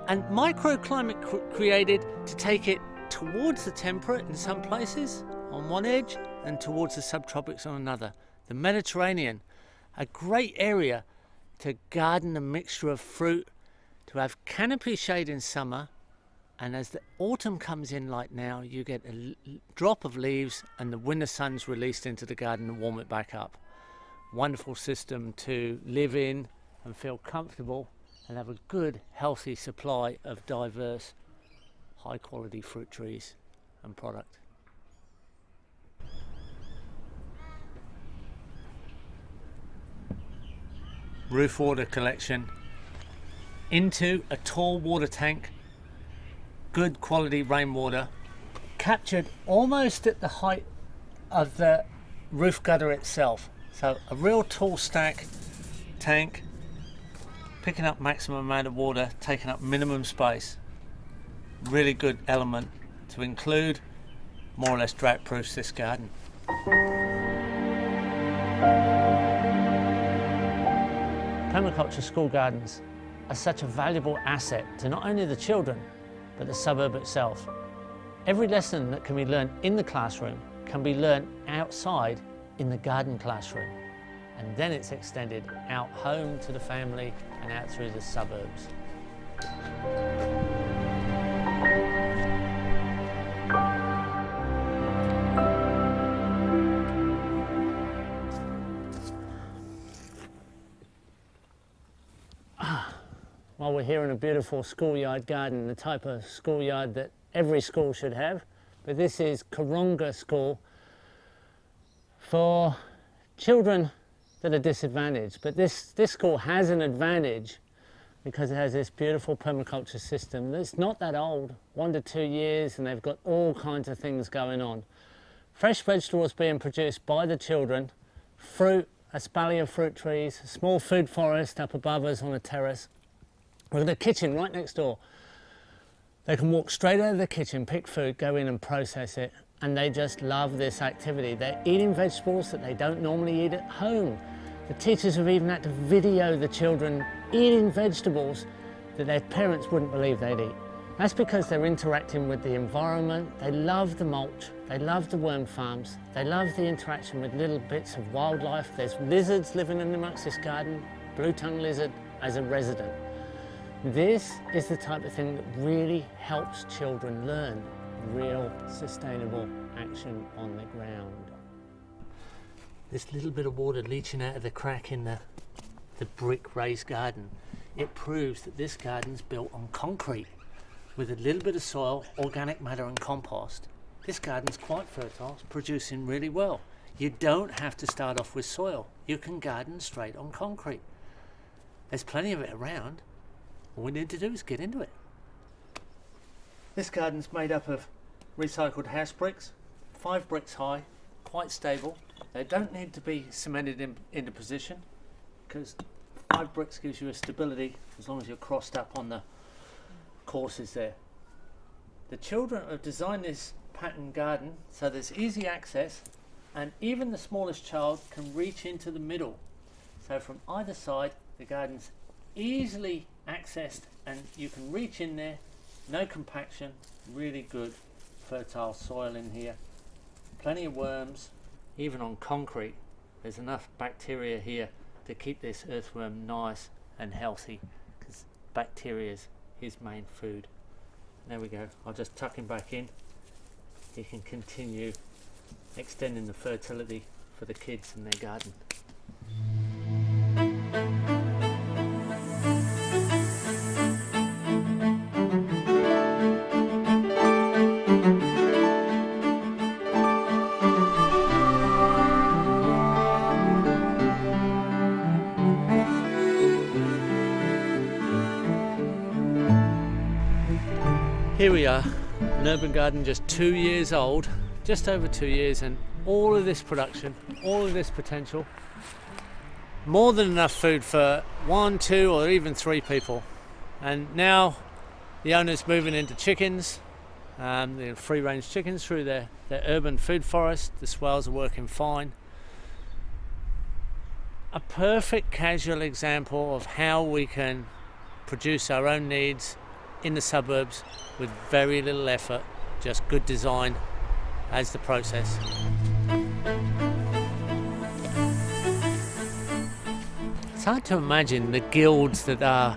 and microclimate created to take it towards the temperate in some places on one edge and towards the subtropics on another. The Mediterranean, a great area to garden a mixture of fruit, to have canopy shade in summer, and as the autumn comes in like now, you get a drop of leaves and the winter sun's released into the garden and warm it back up. Wonderful system to live in and feel comfortable and have a good, healthy supply of diverse, high quality fruit trees and product. Roof water collection into a tall water tank, good quality rainwater, captured almost at the height of the roof gutter itself. So a real tall stack tank, picking up maximum amount of water, taking up minimum space. Really good element to include, more or less drought proofs this garden. Permaculture school gardens are such a valuable asset to not only the children, but the suburb itself. Every lesson that can be learned in the classroom can be learned outside in the garden classroom, and then it's extended out home to the family and out through the suburbs. While we're here in a beautiful schoolyard garden, the type of schoolyard that every school should have, but this is Karonga School for children that are disadvantaged. But this school has an advantage because it has this beautiful permaculture system that's not that old, 1 to 2 years, and they've got all kinds of things going on. Fresh vegetables being produced by the children, fruit, a spally of fruit trees, a small food forest up above us on a terrace. We've got a kitchen right next door. They can walk straight out of the kitchen, pick food, go in and process it, and they just love this activity. They're eating vegetables that they don't normally eat at home. The teachers have even had to video the children eating vegetables that their parents wouldn't believe they'd eat. That's because they're interacting with the environment. They love the mulch, they love the worm farms, they love the interaction with little bits of wildlife. There's lizards living in amongst this garden, blue-tongued lizard as a resident. This is the type of thing that really helps children learn real sustainable action on the ground. This little bit of water leaching out of the crack in the brick raised garden it proves that this garden's built on concrete. With a little bit of soil, organic matter and compost, this garden's quite fertile, it's producing really well. You don't have to start off with soil. You can garden straight on concrete. There's plenty of it around. All we need to do is get into it. This garden's made up of recycled house bricks, 5 bricks high, quite stable. They don't need to be cemented into position because 5 bricks gives you a stability as long as you're crossed up on the courses there. The children have designed this pattern garden so there's easy access and even the smallest child can reach into the middle. So from either side the garden's easily accessed and you can reach in there, no compaction, really good fertile soil in here. Plenty of worms, even on concrete. There's enough bacteria here to keep this earthworm nice and healthy because bacteria is his main food. There we go, I'll just tuck him back in. He can continue extending the fertility for the kids in their garden. Here we are, an urban garden just 2 years old, just over 2 years, and all of this production, all of this potential, more than enough food for 1, 2 or even 3 people. And now the owner's moving into chickens, the free range chickens through their urban food forest. The swales are working fine. A perfect casual example of how we can produce our own needs in the suburbs with very little effort, just good design as the process. It's hard to imagine the guilds that are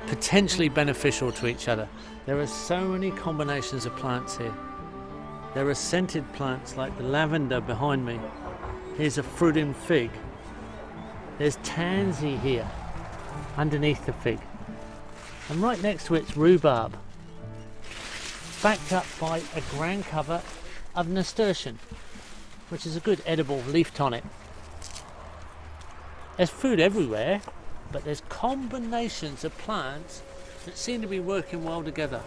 potentially beneficial to each other. There are so many combinations of plants here. There are scented plants like the lavender behind me. Here's a fruiting fig. There's tansy here underneath the fig. And right next to it's rhubarb, backed up by a ground cover of nasturtium, which is a good edible leaf tonic. There's food everywhere, but there's combinations of plants that seem to be working well together.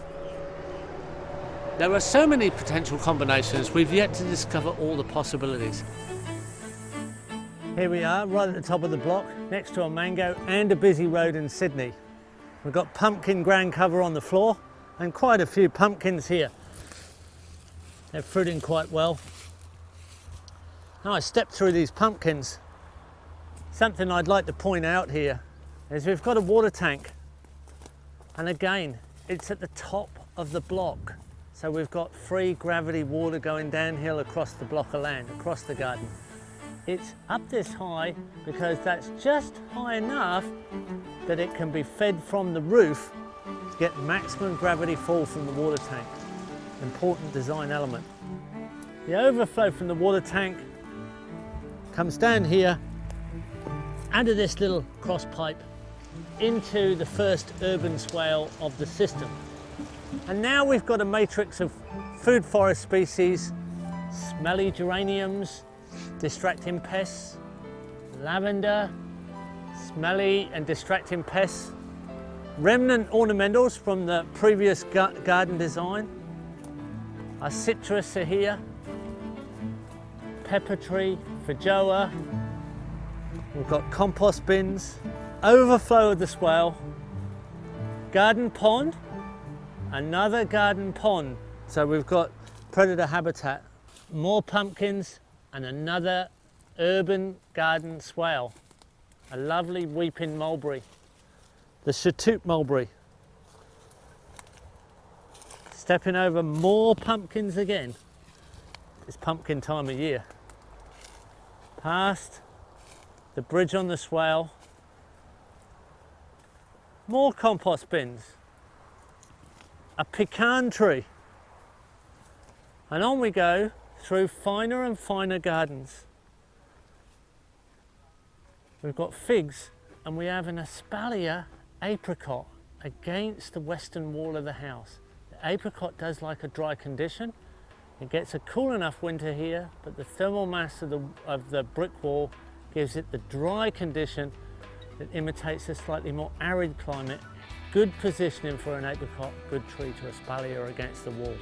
There are so many potential combinations, we've yet to discover all the possibilities. Here we are, right at the top of the block, next to a mango and a busy road in Sydney. We've got pumpkin ground cover on the floor and quite a few pumpkins here. They're fruiting quite well. Now I step through these pumpkins. Something I'd like to point out here is we've got a water tank. And again, it's at the top of the block. So we've got free gravity water going downhill across the block of land, across the garden. It's up this high because that's just high enough that it can be fed from the roof to get maximum gravity fall from the water tank. Important design element. The overflow from the water tank comes down here under this little cross pipe into the first urban swale of the system. And now we've got a matrix of food forest species, smelly geraniums, distracting pests, lavender, smelly and distracting pests, remnant ornamentals from the previous garden design. Our citrus are here, pepper tree, feijoa. We've got compost bins, overflow of the swale, garden pond, another garden pond. So we've got predator habitat, more pumpkins, and another urban garden swale. A lovely weeping mulberry, the Chatoot mulberry. Stepping over more pumpkins again. It's pumpkin time of year. Past the bridge on the swale. More compost bins. A pecan tree. And on we go through finer and finer gardens. We've got figs and we have an espalier apricot against the western wall of the house. The apricot does like a dry condition. It gets a cool enough winter here, but the thermal mass of the brick wall gives it the dry condition that imitates a slightly more arid climate. Good positioning for an apricot, good tree to espalier against the wall.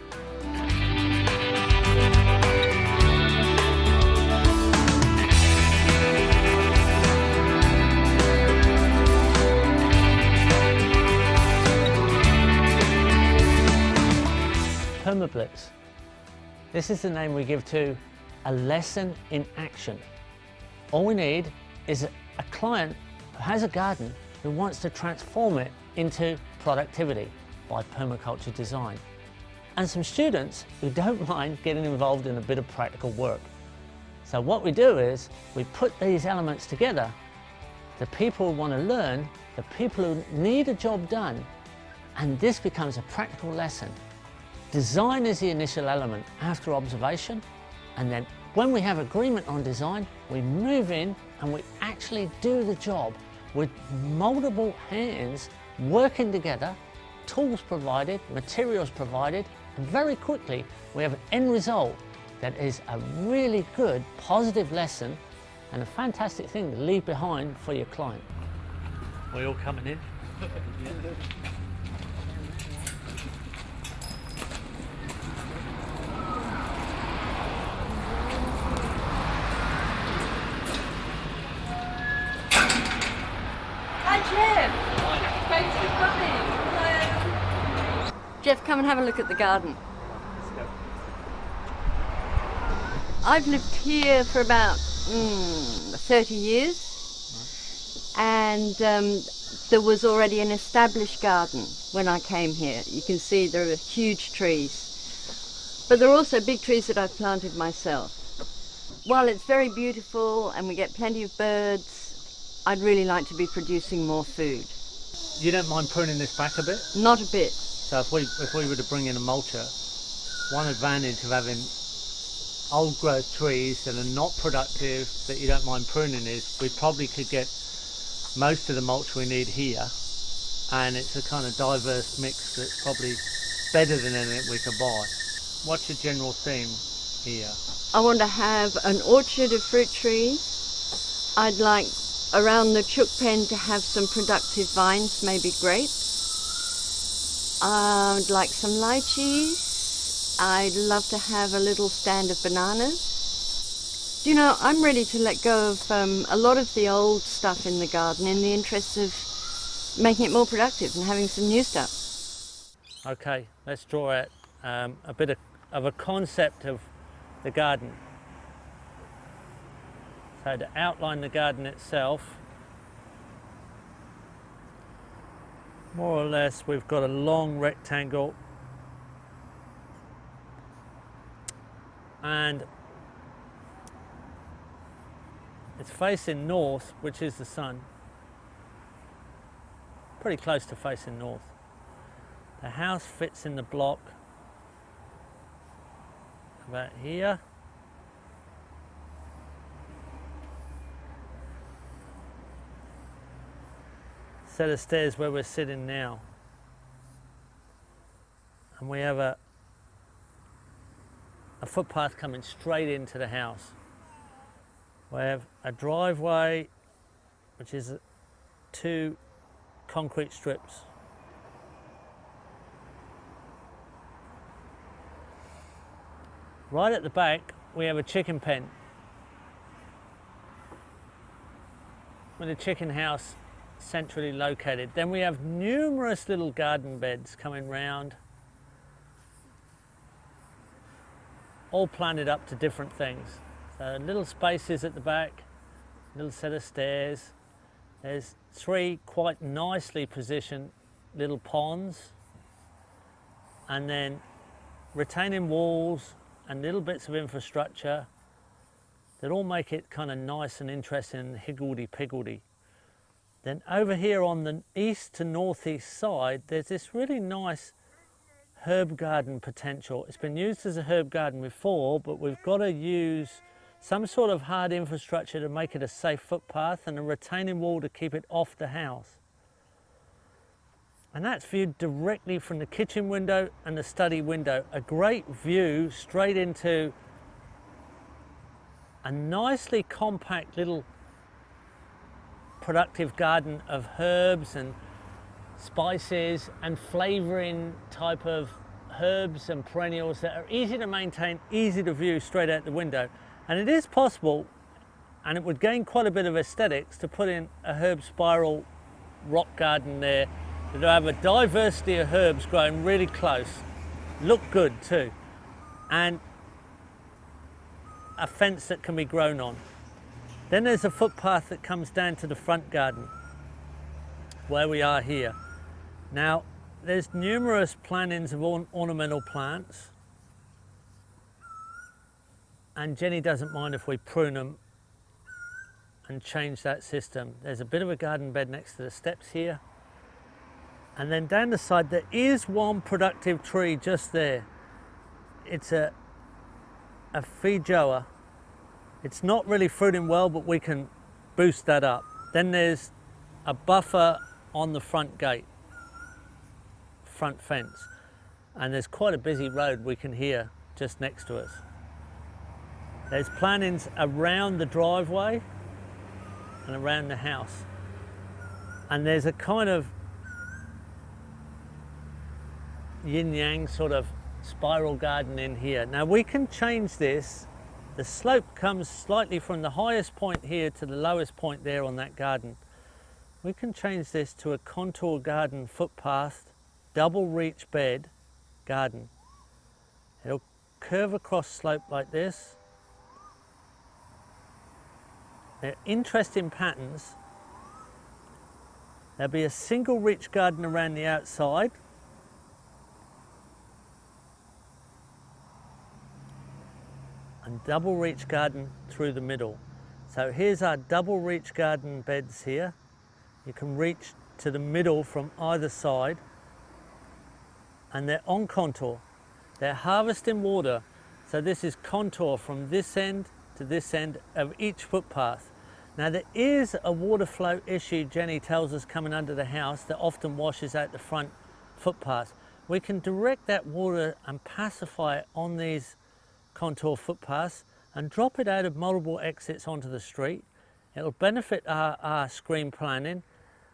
Permablitz. This is the name we give to a lesson in action. All we need is a client who has a garden who wants to transform it into productivity by permaculture design, and some students who don't mind getting involved in a bit of practical work. So what we do is we put these elements together. The people who want to learn, the people who need a job done, and this becomes a practical lesson. Design is the initial element after observation, and then when we have agreement on design, we move in and we actually do the job with multiple hands working together, tools provided, materials provided, and very quickly we have an end result that is a really good, positive lesson and a fantastic thing to leave behind for your client. We all coming in? Thanks for coming. Jeff, come and have a look at the garden. I've lived here for about 30 years, and there was already an established garden when I came here. You can see there are huge trees, but there are also big trees that I've planted myself. While it's very beautiful and we get plenty of birds, I'd really like to be producing more food. You don't mind pruning this back a bit? Not a bit. So if we were to bring in a mulcher, one advantage of having old growth trees that are not productive that you don't mind pruning is we probably could get most of the mulch we need here, and it's a kind of diverse mix that's probably better than anything we could buy. What's your general theme here? I want to have an orchard of fruit trees. I'd like around the chook pen to have some productive vines, maybe grapes. I'd like some lychees. I'd love to have a little stand of bananas. You know, I'm ready to let go of a lot of the old stuff in the garden in the interest of making it more productive and having some new stuff. Okay, let's draw out a bit of a concept of the garden. So to outline the garden itself, more or less we've got a long rectangle, and it's facing north, which is the sun. Pretty close to facing north. The house fits in the block about here. Set of stairs where we're sitting now, and we have a footpath coming straight into the house. We have a driveway which is 2 concrete strips. Right at the back we have a chicken pen with a chicken house centrally located. Then we have numerous little garden beds coming round, all planted up to different things. So little spaces at the back, little set of stairs. There's 3 quite nicely positioned little ponds, and then retaining walls and little bits of infrastructure that all make it kind of nice and interesting and higgledy-piggledy. Then over here on the east to northeast side, there's this really nice herb garden potential. It's been used as a herb garden before, but we've got to use some sort of hard infrastructure to make it a safe footpath and a retaining wall to keep it off the house. And that's viewed directly from the kitchen window and the study window. A great view straight into a nicely compact little productive garden of herbs and spices and flavouring type of herbs and perennials that are easy to maintain, easy to view straight out the window. And it is possible, and it would gain quite a bit of aesthetics, to put in a herb spiral rock garden there that have a diversity of herbs growing really close, look good too, and a fence that can be grown on. Then there's a footpath that comes down to the front garden where we are here. Now there's numerous plantings of ornamental plants, and Jenny doesn't mind if we prune them and change that system. There's a bit of a garden bed next to the steps here, and then down the side there is one productive tree just there. It's a feijoa. It's not really fruiting well, but we can boost that up. Then there's a buffer on the front gate, front fence, and there's quite a busy road we can hear just next to us. There's plantings around the driveway and around the house, and there's a kind of yin-yang sort of spiral garden in here. Now we can change this. The slope comes slightly from the highest point here to the lowest point there on that garden. We can change this to a contour garden footpath, double reach bed garden. It'll curve across slope like this. They're interesting patterns. There'll be a single reach garden around the outside. And double reach garden through the middle. So here's our double reach garden beds here. You can reach to the middle from either side, and they're on contour. They're harvesting water, so this is contour from this end to this end of each footpath. Now there is a water flow issue, Jenny tells us, coming under the house that often washes out the front footpath. We can direct that water and pacify it on these contour footpaths and drop it out of multiple exits onto the street. It'll benefit our screen planning,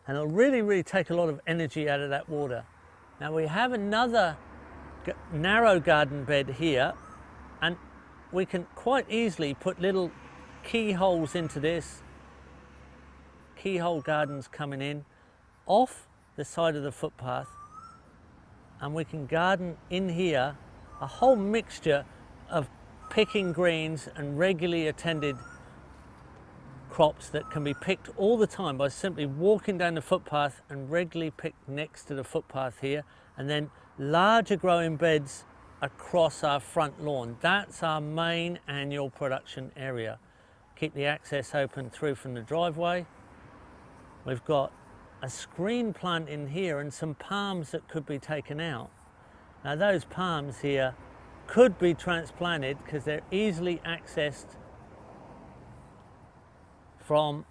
and it'll really take a lot of energy out of that water. Now we have another narrow garden bed here, and we can quite easily put little keyholes into this, keyhole gardens coming in off the side of the footpath, and we can garden in here a whole mixture of picking greens and regularly attended crops that can be picked all the time by simply walking down the footpath and regularly picked next to the footpath here, and then larger growing beds across our front lawn. That's our main annual production area. Keep the access open through from the driveway. We've got a screen plant in here and some palms that could be taken out. Now those palms here could be transplanted because they're easily accessed from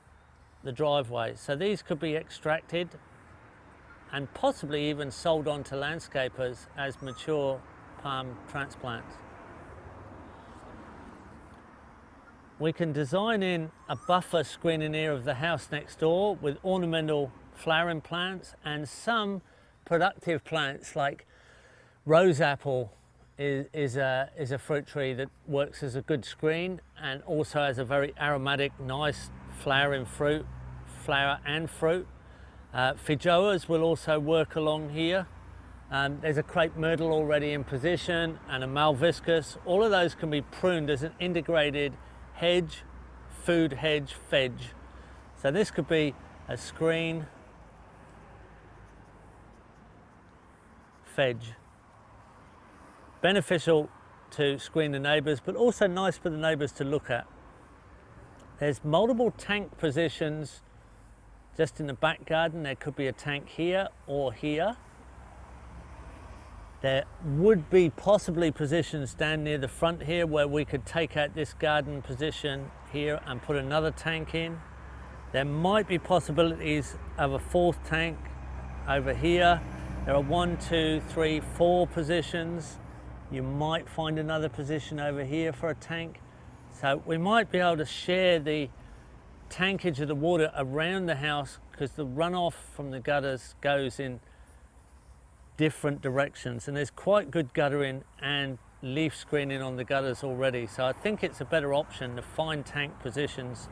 the driveway. So these could be extracted and possibly even sold on to landscapers as mature palm transplants. We can design in a buffer screening here of the house next door with ornamental flowering plants and some productive plants like rose apple is a fruit tree that works as a good screen and also has a very aromatic, nice flowering fruit, flower and fruit. Feijoas will also work along here. There's a crepe myrtle already in position and a malviscus. All of those can be pruned as an integrated hedge, food hedge, fedge. So this could be a screen, fedge. Beneficial to screen the neighbours, but also nice for the neighbours to look at. There's multiple tank positions just in the back garden. There could be a tank here or here. There would be possibly positions down near the front here where we could take out this garden position here and put another tank in. There might be possibilities of a fourth tank over here. There are 1, 2, 3, 4 positions. You might find another position over here for a tank. So we might be able to share the tankage of the water around the house, because the runoff from the gutters goes in different directions, and there's quite good guttering and leaf screening on the gutters already. So I think it's a better option to find tank positions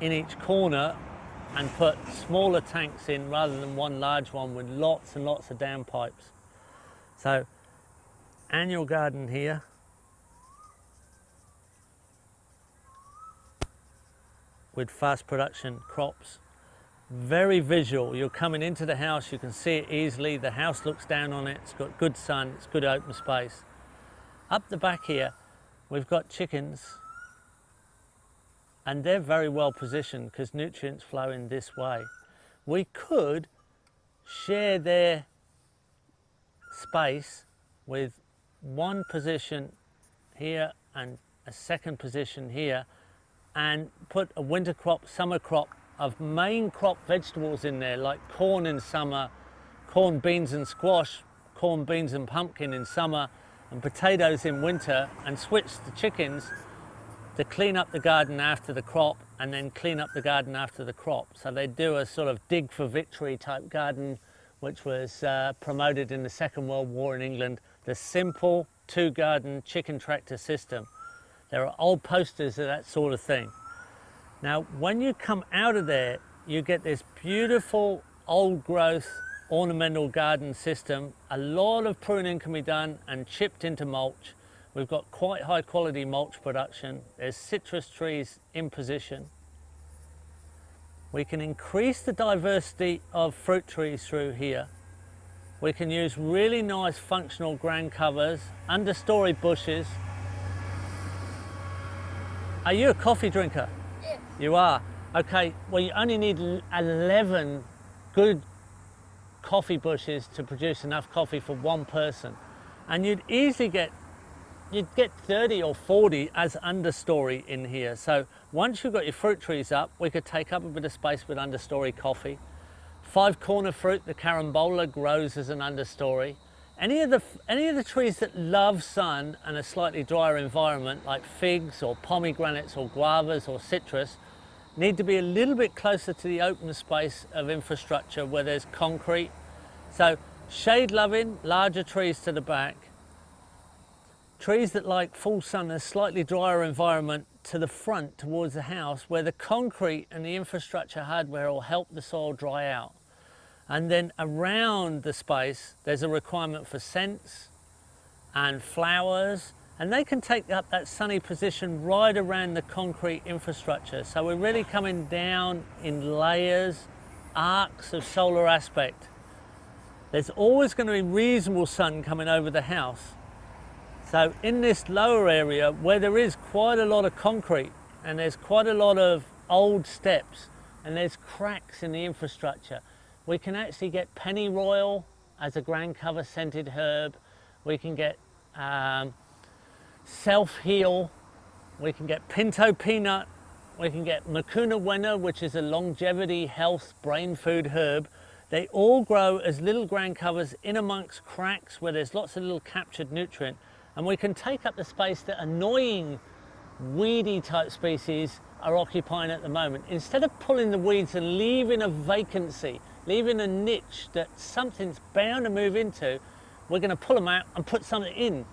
in each corner and put smaller tanks in rather than one large one with lots and lots of downpipes. So annual garden here. With fast production crops. Very visual. You're coming into the house, you can see it easily. The house looks down on it, it's got good sun, it's good open space. Up the back here, we've got chickens, and they're very well positioned because nutrients flow in this way. We could share their space with one position here and a second position here, and put a winter crop, summer crop of main crop vegetables in there, like corn in summer, corn, beans and squash, corn, beans and pumpkin in summer, and potatoes in winter, and switch the chickens to clean up the garden after the crop and then clean up the garden after the crop. So they do a sort of dig for victory type garden, which was promoted in the Second World War in England, the simple 2-garden chicken tractor system. There are old posters of that sort of thing. Now, when you come out of there, you get this beautiful old growth ornamental garden system. A lot of pruning can be done and chipped into mulch. We've got quite high quality mulch production. There's citrus trees in position. We can increase the diversity of fruit trees through here. We can use really nice functional ground covers, understory bushes. Are you a coffee drinker? Yes. You are? Okay, well, you only need 11 good coffee bushes to produce enough coffee for one person. And you'd easily get 30 or 40 as understory in here. So once you've got your fruit trees up, we could take up a bit of space with understory coffee. 5 corner fruit, the carambola, grows as an understory. Any of the trees that love sun and a slightly drier environment, like figs or pomegranates or guavas or citrus, need to be a little bit closer to the open space of infrastructure where there's concrete. So shade loving, larger trees to the back. Trees that like full sun and a slightly drier environment to the front towards the house, where the concrete and the infrastructure hardware will help the soil dry out. And then around the space, there's a requirement for scents and flowers, and they can take up that sunny position right around the concrete infrastructure. So we're really coming down in layers, arcs of solar aspect. There's always going to be reasonable sun coming over the house. So in this lower area, where there is quite a lot of concrete and there's quite a lot of old steps and there's cracks in the infrastructure, we can actually get pennyroyal as a ground cover scented herb. We can get self-heal. We can get pinto peanut. We can get mucuna wenna, which is a longevity, health, brain food herb. They all grow as little ground covers in amongst cracks where there's lots of little captured nutrient. And we can take up the space that annoying weedy type species are occupying at the moment. Instead of pulling the weeds and leaving a vacancy, leaving a niche that something's bound to move into, we're going to pull them out and put something in.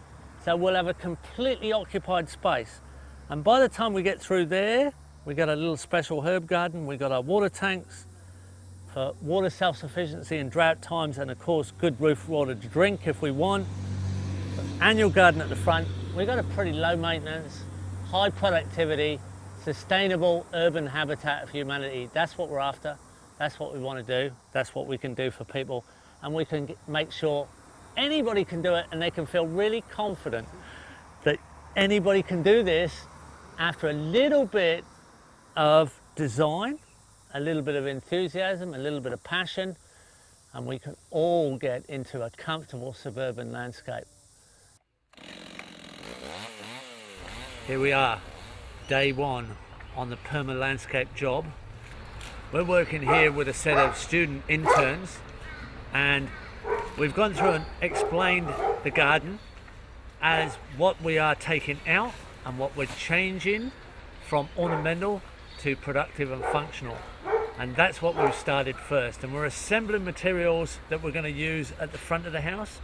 So we'll have a completely occupied space. And by the time we get through there, we got a little special herb garden. We got our water tanks for water self-sufficiency in drought times, and of course good roof water to drink if we want. Annual garden at the front. We've got a pretty low maintenance, high productivity, sustainable urban habitat of humanity. That's what we're after. That's what we want to do. That's what we can do for people. And we can make sure anybody can do it, and they can feel really confident that anybody can do this after a little bit of design, a little bit of enthusiasm, a little bit of passion, and we can all get into a comfortable suburban landscape. Here we are, day one on the Perma landscape job. We're working here with a set of student interns, and we've gone through and explained the garden as what we are taking out and what we're changing from ornamental to productive and functional. And that's what we've started first. And we're assembling materials that we're going to use at the front of the house.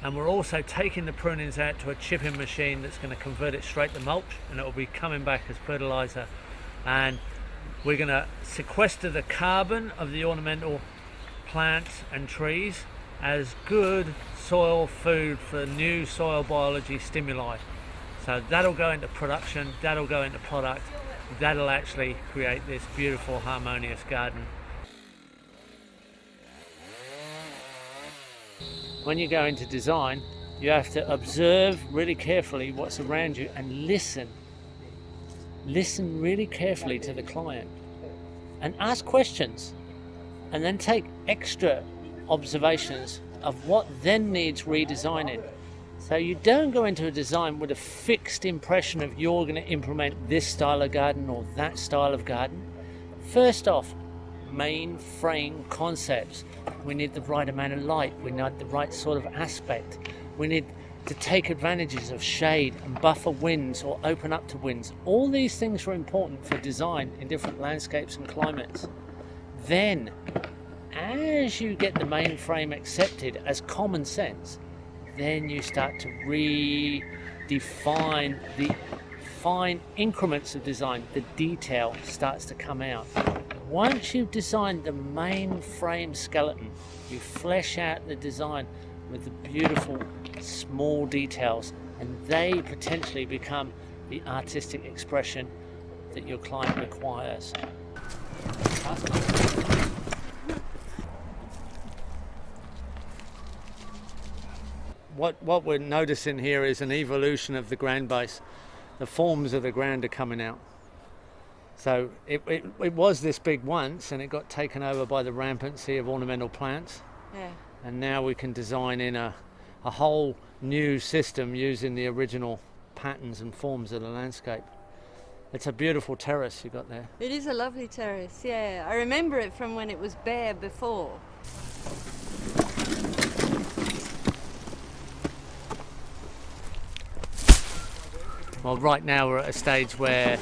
And we're also taking the prunings out to a chipping machine that's going to convert it straight to mulch, and it will be coming back as fertilizer. And we're going to sequester the carbon of the ornamental plants and trees as good soil food for new soil biology stimuli. So that'll go into production, that'll go into product, that'll actually create this beautiful harmonious garden. When you go into design, you have to observe really carefully what's around you and listen. Listen really carefully to the client and ask questions, and then take extra observations of what then needs redesigning. So you don't go into a design with a fixed impression of you're going to implement this style of garden or that style of garden. First off, main frame concepts. We need the right amount of light, we need the right sort of aspect, we need to take advantages of shade and buffer winds or open up to winds. All these things are important for design in different landscapes and climates. Then, as you get the main frame accepted as common sense, then you start to redefine the fine increments of design. The detail starts to come out. Once you've designed the main frame skeleton, you flesh out the design with the beautiful small details, and they potentially become the artistic expression that your client requires. What we're noticing here is an evolution of the ground base. The forms of the ground are coming out. So it was this big once, and it got taken over by the rampancy of ornamental plants. Yeah. And now we can design in a whole new system using the original patterns and forms of the landscape. It's a beautiful terrace you got there. It is a lovely terrace, yeah. I remember it from when it was bare before. Well, right now we're at a stage where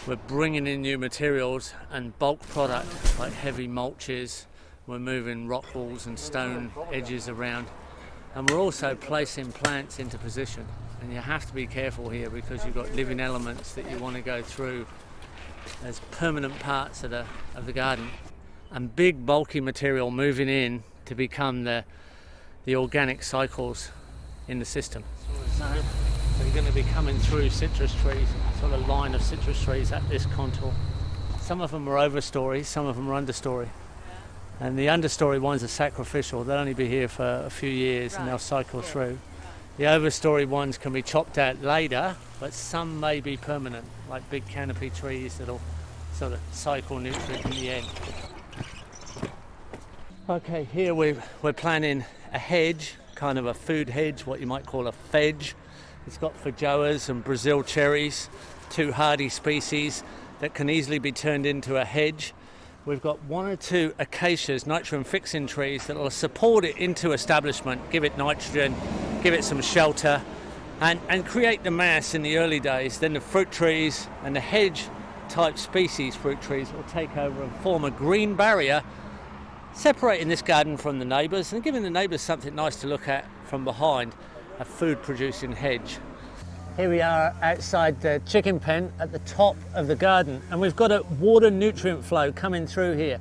we're bringing in new materials and bulk product like heavy mulches. We're moving rock walls and stone edges around, and we're also placing plants into position. And you have to be careful here because you've got living elements that you want to go through as permanent parts of the garden, and big bulky material moving in to become the organic cycles in the system. So you're going to be coming through citrus trees, sort of line of citrus trees at this contour. Some of them are overstory, some of them are understory. And the understory ones are sacrificial. They'll only be here for a few years and they'll cycle through. The overstory ones can be chopped out later, but some may be permanent, like big canopy trees that'll sort of cycle nutrient in the end. Okay, here we're planning a hedge, kind of a food hedge, what you might call a fedge. It's got feijoas and Brazil cherries, two hardy species that can easily be turned into a hedge. We've got one or two acacias, nitrogen fixing trees, that will support it into establishment, give it nitrogen, give it some shelter, and create the mass in the early days. Then the fruit trees and the hedge type species fruit trees will take over and form a green barrier, separating this garden from the neighbours and giving the neighbours something nice to look at from behind, a food producing hedge. Here we are outside the chicken pen at the top of the garden, and we've got a water nutrient flow coming through here.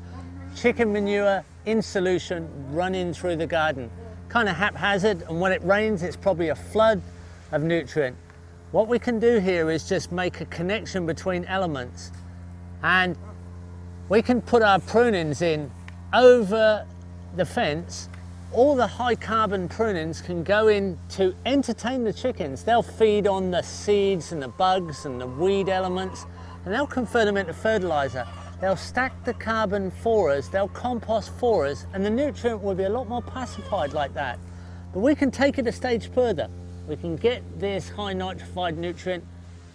Chicken manure in solution running through the garden. Kind of haphazard, and when it rains it's probably a flood of nutrient. What we can do here is just make a connection between elements, and we can put our prunings in over the fence. All the high carbon prunings can go in to entertain the chickens. They'll feed on the seeds and the bugs and the weed elements, and they'll convert them into fertilizer. They'll stack the carbon for us, they'll compost for us, and the nutrient will be a lot more pacified like that. But we can take it a stage further. We can get this high nitrified nutrient,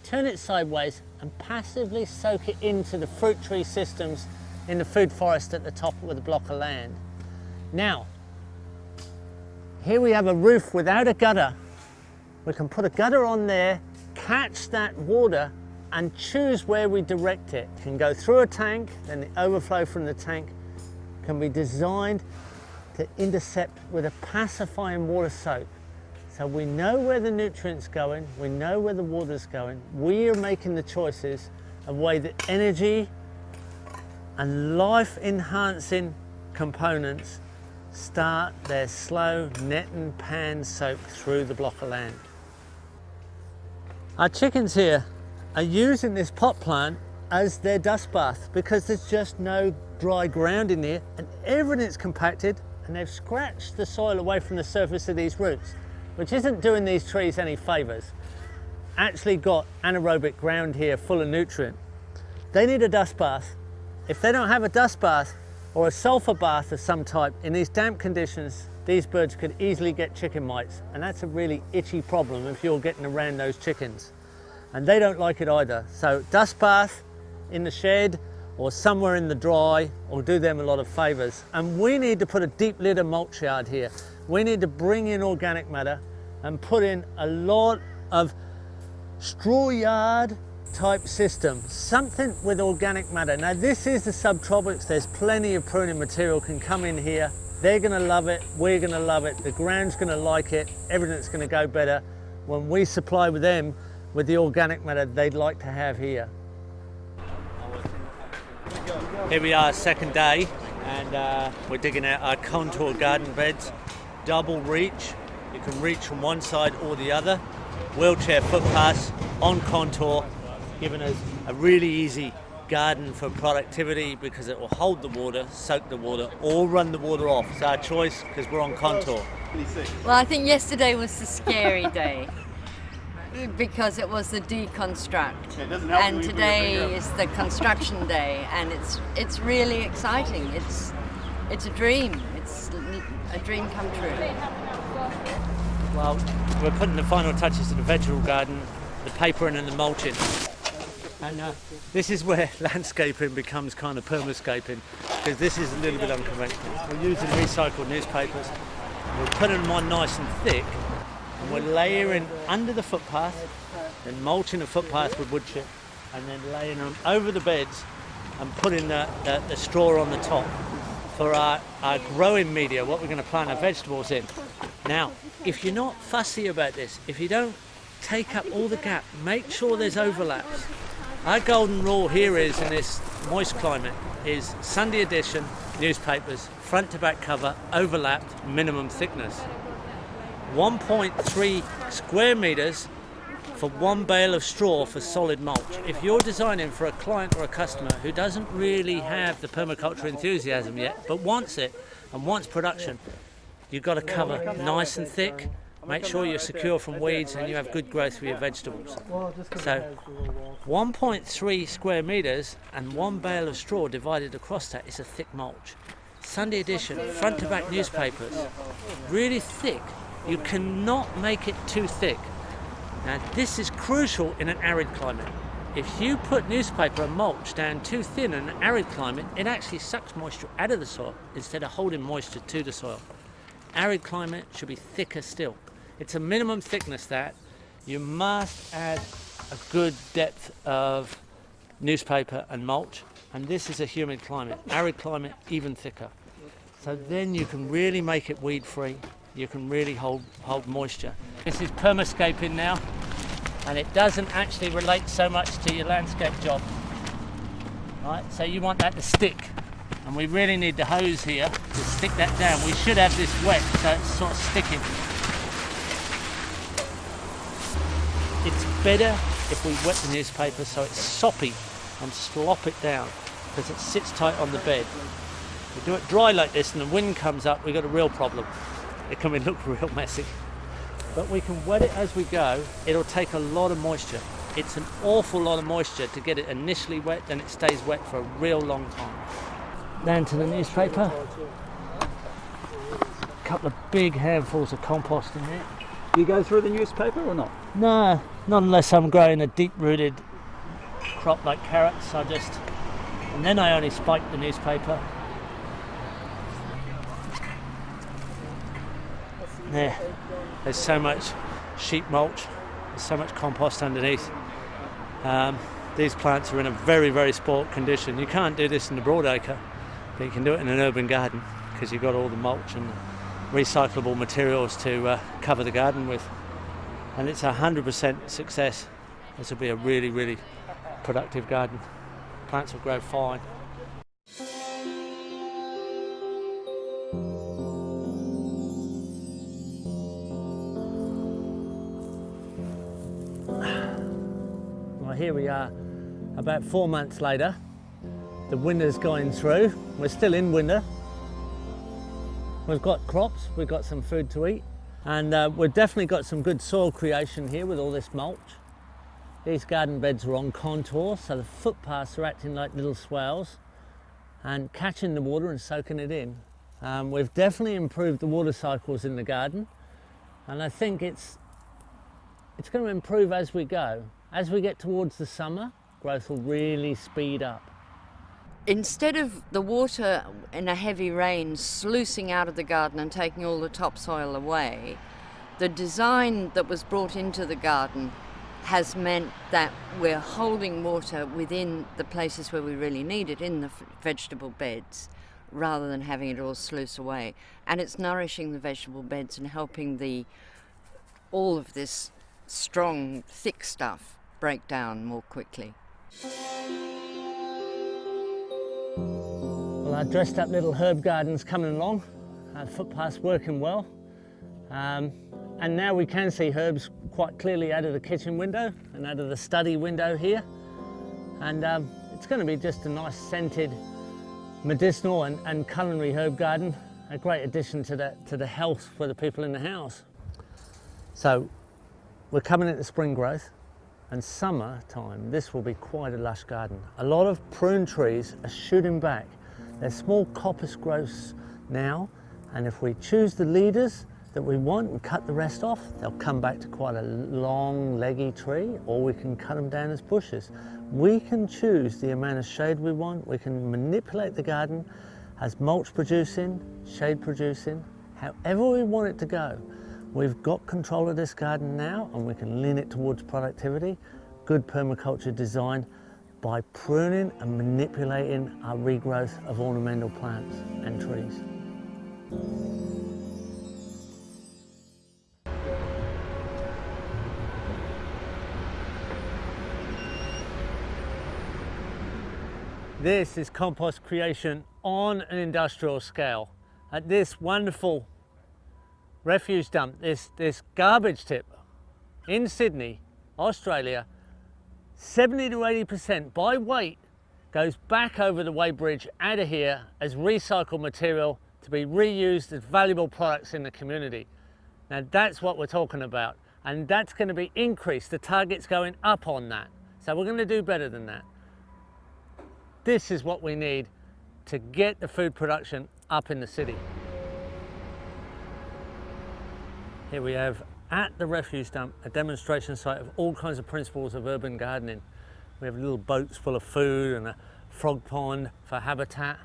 turn it sideways, and passively soak it into the fruit tree systems in the food forest at the top of the block of land. Now, Here we have a roof without a gutter. We can put a gutter on there, catch that water and choose where we direct it. It can go through a tank, then the overflow from the tank can be designed to intercept with a pacifying water soak. So we know where the nutrients going, we know where the water's going. We are making the choices of way that energy and life enhancing components start their slow net and pan soak through the block of land. Our chickens here are using this pot plant as their dust bath because there's just no dry ground in here and everything's compacted, and they've scratched the soil away from the surface of these roots, which isn't doing these trees any favours. Actually got anaerobic ground here full of nutrient. They need a dust bath. If they don't have a dust bath or a sulphur bath of some type, in these damp conditions, these birds could easily get chicken mites, and that's a really itchy problem if you're getting around those chickens. And they don't like it either. So dust bath in the shed or somewhere in the dry will do them a lot of favours. And we need to put a deep litter mulch yard here. We need to bring in organic matter and put in a lot of straw yard type system, something with organic matter. Now this is the subtropics, there's plenty of pruning material can come in here. They're gonna love it, we're gonna love it, the ground's gonna like it, everything's gonna go better when we supply with them with the organic matter they'd like to have here. Here we are, second day, and we're digging out our contour garden beds, double reach. You can reach from one side or the other. Wheelchair footpaths on contour, giving us a really easy garden for productivity because it will hold the water, soak the water, or run the water off. It's our choice because we're on contour. Well, I think yesterday was the scary day because it was the deconstruct, and today is the construction day, and it's really exciting. It's a dream. It's a dream come true. Well, we're putting the final touches to the vegetable garden, the papering and the mulching. And this is where landscaping becomes kind of permascaping, because this is a little bit unconventional. We're using recycled newspapers, we're putting them on nice and thick, and we're layering under the footpath, then mulching the footpath with wood chip, and then laying them over the beds and putting the straw on the top for our growing media, what we're going to plant our vegetables in. Now, if you're not fussy about this, if you don't take up all the gap, make sure there's overlaps. Our golden rule here is, in this moist climate, is Sunday edition newspapers, front to back cover, overlapped, minimum thickness. 1.3 square metres for one bale of straw for solid mulch. If you're designing for a client or a customer who doesn't really have the permaculture enthusiasm yet, but wants it and wants production, you've got to cover nice and thick. Make sure you're secure from weeds and you have good growth for your vegetables. So 1.3 square metres and one bale of straw divided across that is a thick mulch. Sunday edition, front to back newspapers, really thick. You cannot make it too thick. Now this is crucial in an arid climate. If you put newspaper and mulch down too thin in an arid climate, it actually sucks moisture out of the soil instead of holding moisture to the soil. Arid climate should be thicker still. It's a minimum thickness that you must add a good depth of newspaper and mulch, and this is a humid climate. Arid climate, even thicker. So then you can really make it weed free. You can really hold moisture. This is permascaping now, and it doesn't actually relate so much to your landscape job. Right, so you want that to stick, and we really need the hose here to stick that down. We should have this wet so it's sort of sticking. It's better if we wet the newspaper so it's soppy and slop it down because it sits tight on the bed. If we do it dry like this and the wind comes up, we've got a real problem. It can look real messy. But we can wet it as we go. It'll take a lot of moisture. It's an awful lot of moisture to get it initially wet, then it stays wet for a real long time. Down to the newspaper. A couple of big handfuls of compost in there. Do you go through the newspaper or not? No, not unless I'm growing a deep-rooted crop like carrots. And then I only spike the newspaper. There, there's so much sheep mulch, there's so much compost underneath. These plants are in a very, very spoilt condition. You can't do this in the broadacre, but you can do it in an urban garden because you've got all the mulch and recyclable materials to cover the garden with. And it's 100% success. This will be a really, really productive garden. Plants will grow fine. Well, here we are about 4 months later. The winter's going through. We're still in winter. We've got crops, we've got some food to eat, and we've definitely got some good soil creation here with all this mulch. These garden beds are on contour, so the footpaths are acting like little swales and catching the water and soaking it in. We've definitely improved the water cycles in the garden, and I think it's going to improve as we go. As we get towards the summer, growth will really speed up. Instead of the water in a heavy rain sluicing out of the garden and taking all the topsoil away, the design that was brought into the garden has meant that we're holding water within the places where we really need it, in the vegetable beds, rather than having it all sluice away. And it's nourishing the vegetable beds and helping all of this strong, thick stuff break down more quickly. Well, our dressed up little herb garden's coming along. Our footpath's working well. And now we can see herbs quite clearly out of the kitchen window and out of the study window here. And it's going to be just a nice scented medicinal and culinary herb garden, a great addition to the health for the people in the house. So we're coming into spring growth, and summertime this will be quite a lush garden. A lot of prune trees are shooting back. They're small coppice growths now, and if we choose the leaders that we want and cut the rest off, they'll come back to quite a long, leggy tree, or we can cut them down as bushes. We can choose the amount of shade we want. We can manipulate the garden as mulch producing, shade producing, however we want it to go. We've got control of this garden now, and we can lean it towards productivity, good permaculture design, by pruning and manipulating our regrowth of ornamental plants and trees. This is compost creation on an industrial scale. At this wonderful refuse dump, this garbage tip in Sydney, Australia, 70 to 80% by weight goes back over the weighbridge out of here as recycled material to be reused as valuable products in the community. Now that's what we're talking about, and that's going to be increased. The target's going up on that. So we're going to do better than that. This is what we need to get the food production up in the city. Here we have at the refuse dump a demonstration site of all kinds of principles of urban gardening. We have little boats full of food and a frog pond for habitat.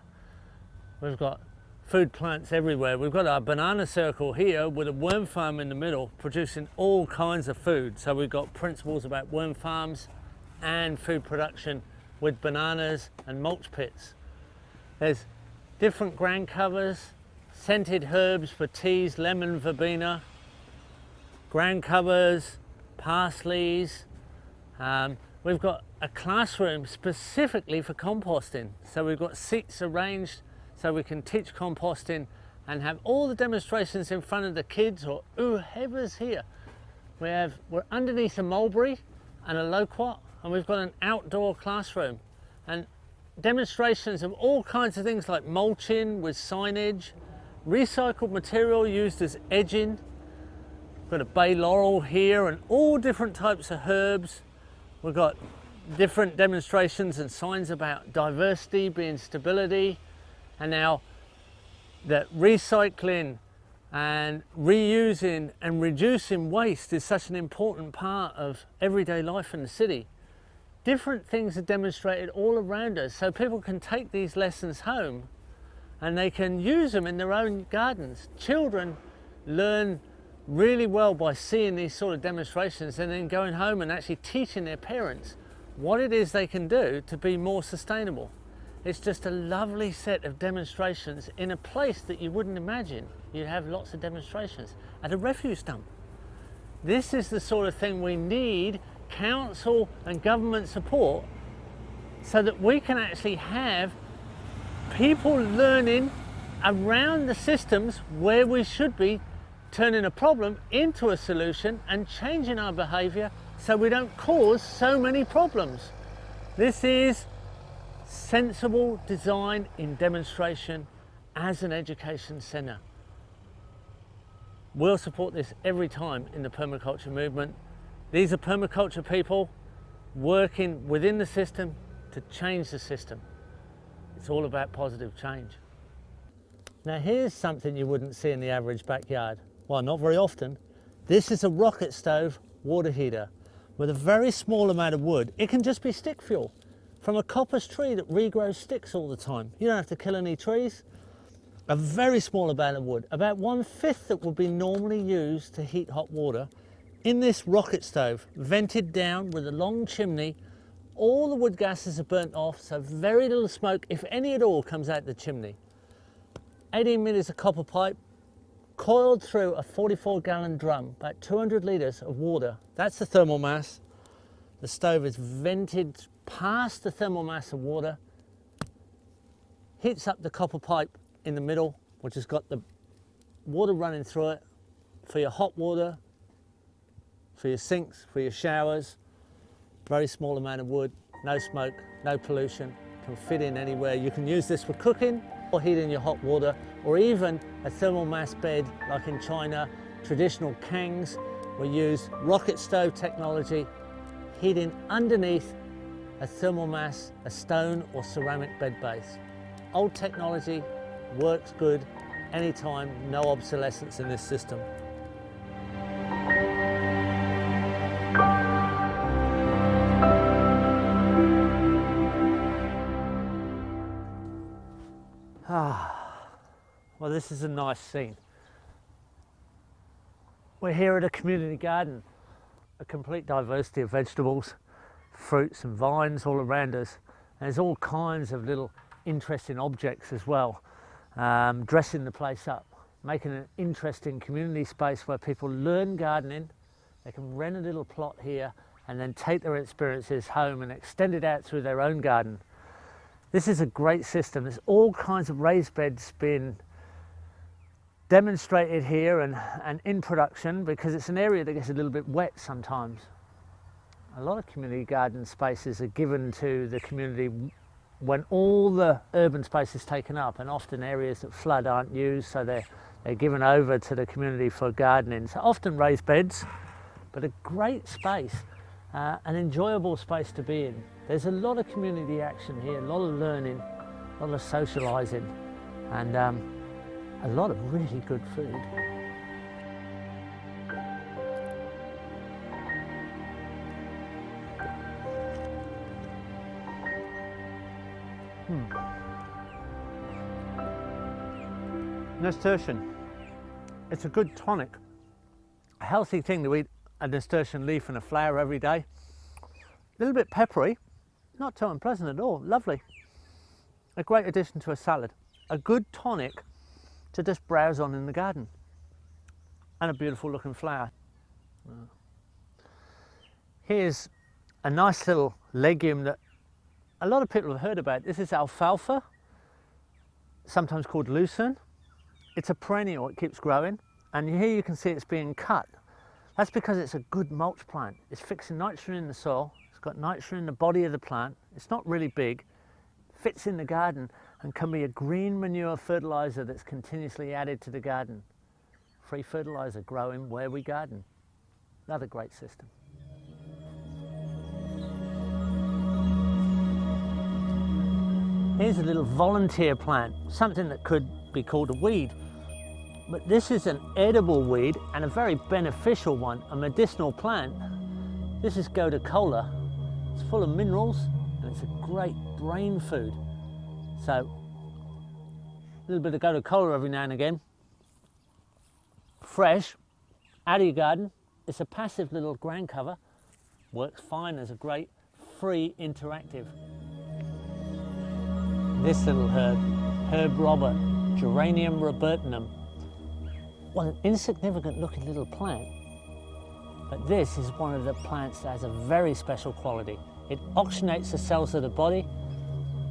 We've got food plants everywhere. We've got our banana circle here with a worm farm in the middle producing all kinds of food. So we've got principles about worm farms and food production with bananas and mulch pits. There's different ground covers, scented herbs for teas, lemon, verbena, ground covers, parsleys. We've got a classroom specifically for composting. So we've got seats arranged so we can teach composting and have all the demonstrations in front of the kids or whoever's here. We're underneath a mulberry and a loquat, and we've got an outdoor classroom and demonstrations of all kinds of things like mulching with signage, recycled material used as edging. We've got a bay laurel here and all different types of herbs. We've got different demonstrations and signs about diversity being stability, and now that recycling and reusing and reducing waste is such an important part of everyday life in the city. Different things are demonstrated all around us so people can take these lessons home and they can use them in their own gardens. Children learn really well by seeing these sort of demonstrations and then going home and actually teaching their parents what it is they can do to be more sustainable. It's just a lovely set of demonstrations in a place that you wouldn't imagine you'd have lots of demonstrations, at a refuse dump. This is the sort of thing we need council and government support so that we can actually have people learning around the systems where we should be turning a problem into a solution and changing our behaviour so we don't cause so many problems. This is sensible design in demonstration as an education centre. We'll support this every time in the permaculture movement. These are permaculture people working within the system to change the system. It's all about positive change. Now here's something you wouldn't see in the average backyard. Well, not very often. This is a rocket stove water heater with a very small amount of wood. It can just be stick fuel from a coppice tree that regrows sticks all the time. You don't have to kill any trees. A very small amount of wood, about 1/5 that would be normally used to heat hot water, in this rocket stove, vented down with a long chimney. All the wood gases are burnt off, so very little smoke, if any at all, comes out the chimney. 18 metres of copper pipe, coiled through a 44-gallon drum, about 200 litres of water. That's the thermal mass. The stove is vented past the thermal mass of water, heats up the copper pipe in the middle, which has got the water running through it for your hot water, for your sinks, for your showers. Very small amount of wood, no smoke, no pollution, can fit in anywhere. You can use this for cooking or heating your hot water, or even a thermal mass bed like in China. Traditional kangs will use rocket stove technology, heating underneath a thermal mass, a stone or ceramic bed base. Old technology, works good, anytime, no obsolescence in this system. Well, this is a nice scene. We're here at a community garden, a complete diversity of vegetables, fruits and vines all around us. And there's all kinds of little interesting objects as well, dressing the place up, making an interesting community space where people learn gardening. They can rent a little plot here and then take their experiences home and extend it out through their own garden. This is a great system. There's all kinds of raised beds being demonstrated here and in production, because it's an area that gets a little bit wet sometimes. A lot of community garden spaces are given to the community when all the urban space is taken up, and often areas that flood aren't used, so they're given over to the community for gardening. So often raised beds, but a great space, an enjoyable space to be in. There's a lot of community action here, a lot of learning, a lot of socialising, and a lot of really good food. Nasturtium. It's a good tonic. A healthy thing to eat a nasturtium leaf and a flower every day. A little bit peppery, not too unpleasant at all, lovely. A great addition to a salad. A good tonic to just browse on in the garden. And a beautiful looking flower. Here's a nice little legume that a lot of people have heard about. This is alfalfa, sometimes called lucerne. It's a perennial, it keeps growing. And here you can see it's being cut. That's because it's a good mulch plant. It's fixing nitrogen in the soil. It's got nitrogen in the body of the plant. It's not really big, fits in the garden, and can be a green manure fertiliser that's continuously added to the garden. Free fertiliser growing where we garden. Another great system. Here's a little volunteer plant, something that could be called a weed. But this is an edible weed and a very beneficial one, a medicinal plant. This is Goda cola. It's full of minerals and it's a great brain food. So, a little bit of Goda cola every now and again. Fresh, out of your garden. It's a passive little ground cover, works fine as a great free interactive. This little herb Robert, Geranium robertinum. Well, an insignificant looking little plant, but this is one of the plants that has a very special quality. It oxygenates the cells of the body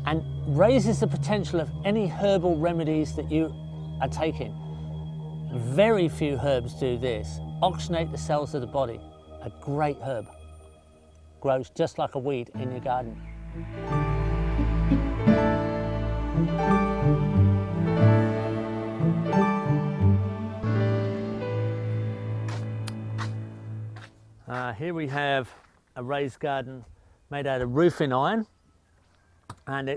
and raises the potential of any herbal remedies that you are taking. Very few herbs do this, oxygenate the cells of the body. A great herb. Grows just like a weed in your garden. Here we have a raised garden made out of roofing iron, and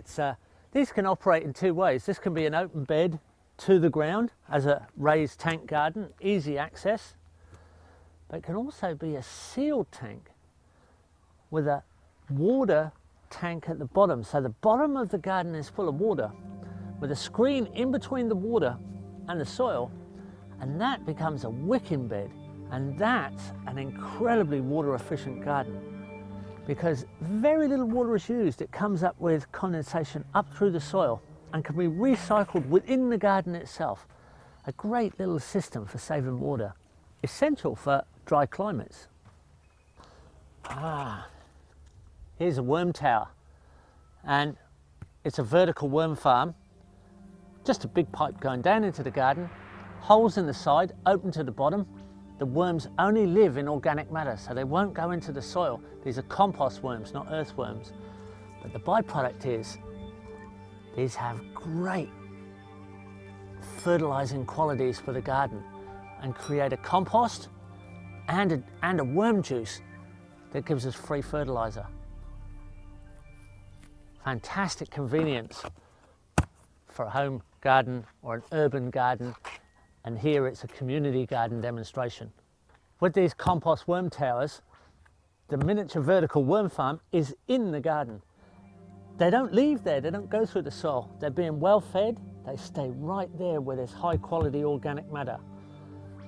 these can operate in two ways. This can be an open bed to the ground as a raised tank garden, easy access, but it can also be a sealed tank with a water tank at the bottom. So the bottom of the garden is full of water with a screen in between the water and the soil, and that becomes a wicking bed. And that's an incredibly water efficient garden because very little water is used. It comes up with condensation up through the soil and can be recycled within the garden itself. A great little system for saving water, essential for dry climates. Here's a worm tower, and it's a vertical worm farm. Just a big pipe going down into the garden, holes in the side, open to the bottom. The worms only live in organic matter, so they won't go into the soil. These are compost worms, not earthworms. But the byproduct is, these have great fertilizing qualities for the garden and create a compost and a worm juice that gives us free fertilizer. Fantastic convenience for a home garden or an urban garden. And here it's a community garden demonstration. With these compost worm towers, the miniature vertical worm farm is in the garden. They don't leave there, they don't go through the soil. They're being well fed, they stay right there where there's high quality organic matter.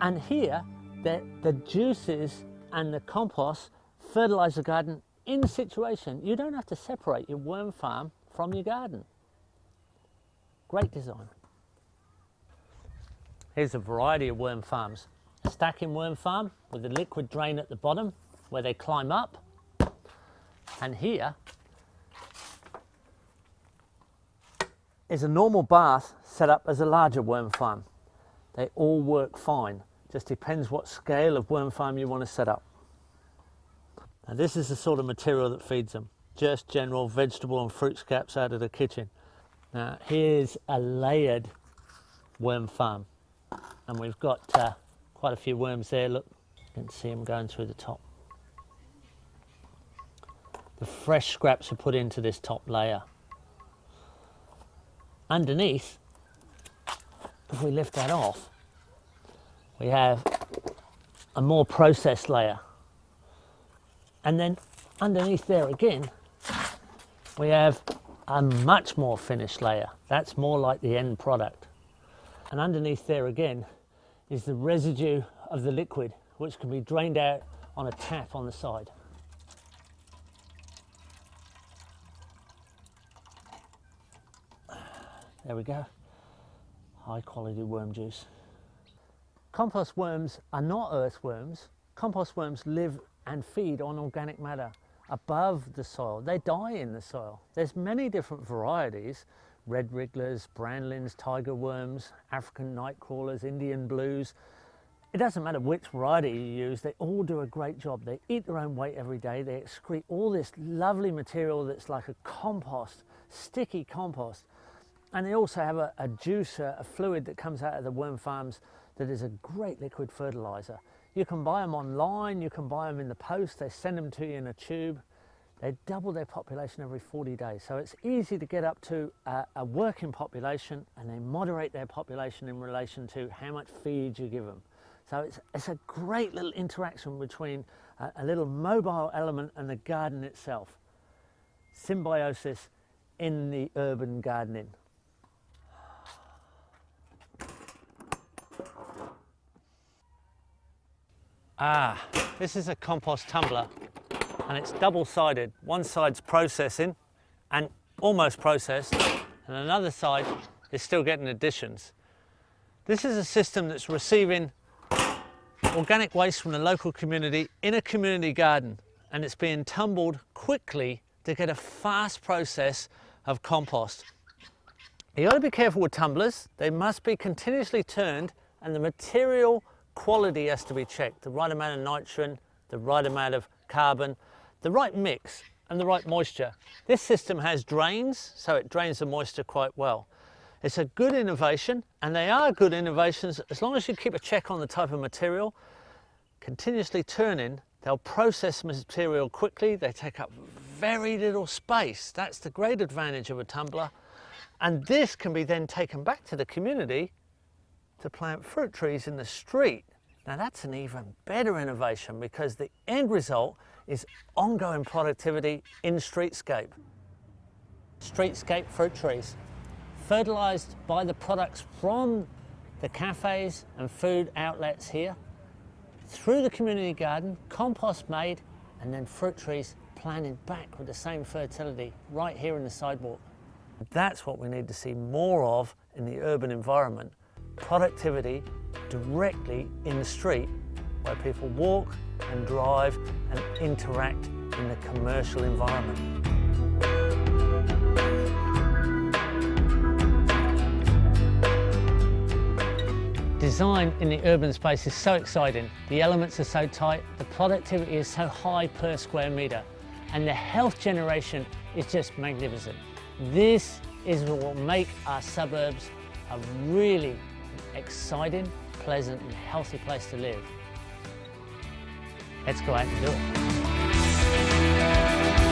And here, the juices and the compost fertilize the garden in situation. You don't have to separate your worm farm from your garden. Great design. Here's a variety of worm farms. A stacking worm farm with a liquid drain at the bottom where they climb up. And here is a normal bath set up as a larger worm farm. They all work fine. Just depends what scale of worm farm you want to set up. Now this is the sort of material that feeds them. Just general vegetable and fruit scraps out of the kitchen. Now here's a layered worm farm. And we've got quite a few worms there, look, you can see them going through the top. The fresh scraps are put into this top layer. Underneath, if we lift that off, we have a more processed layer. And then underneath there again, we have a much more finished layer. That's more like the end product. And underneath there again is the residue of the liquid, which can be drained out on a tap on the side. There we go. High quality worm juice. Compost worms are not earthworms. Compost worms live and feed on organic matter above the soil. They die in the soil. There's many different varieties. Red wrigglers, brownlins, tiger worms, African night crawlers, Indian blues. It doesn't matter which variety you use, they all do a great job. They eat their own weight every day. They excrete all this lovely material that's like a compost, sticky compost. And they also have a juicer, a fluid that comes out of the worm farms that is a great liquid fertilizer. You can buy them online, you can buy them in the post, they send them to you in a tube. They double their population every 40 days. So it's easy to get up to a working population, and they moderate their population in relation to how much feed you give them. So it's a great little interaction between a little mobile element and the garden itself. Symbiosis in the urban gardening. This is a compost tumbler, and it's double-sided. One side's processing and almost processed, and another side is still getting additions. This is a system that's receiving organic waste from the local community in a community garden, and it's being tumbled quickly to get a fast process of compost. You got to be careful with tumblers. They must be continuously turned, and the material quality has to be checked. The right amount of nitrogen, the right amount of carbon, the right mix and the right moisture. This system has drains, so it drains the moisture quite well. It's a good innovation, and they are good innovations as long as you keep a check on the type of material. Continuously turning, they'll process material quickly. They take up very little space. That's the great advantage of a tumbler. And this can be then taken back to the community to plant fruit trees in the street. Now that's an even better innovation, because the end result is ongoing productivity in streetscape. Streetscape fruit trees, fertilised by the products from the cafes and food outlets here, through the community garden, compost made, and then fruit trees planted back with the same fertility right here in the sidewalk. That's what we need to see more of in the urban environment. Productivity directly in the street, where people walk and drive and interact in the commercial environment. Design in the urban space is so exciting. The elements are so tight, the productivity is so high per square metre, and the health generation is just magnificent. This is what will make our suburbs a really exciting, pleasant and healthy place to live. Let's go out and do it.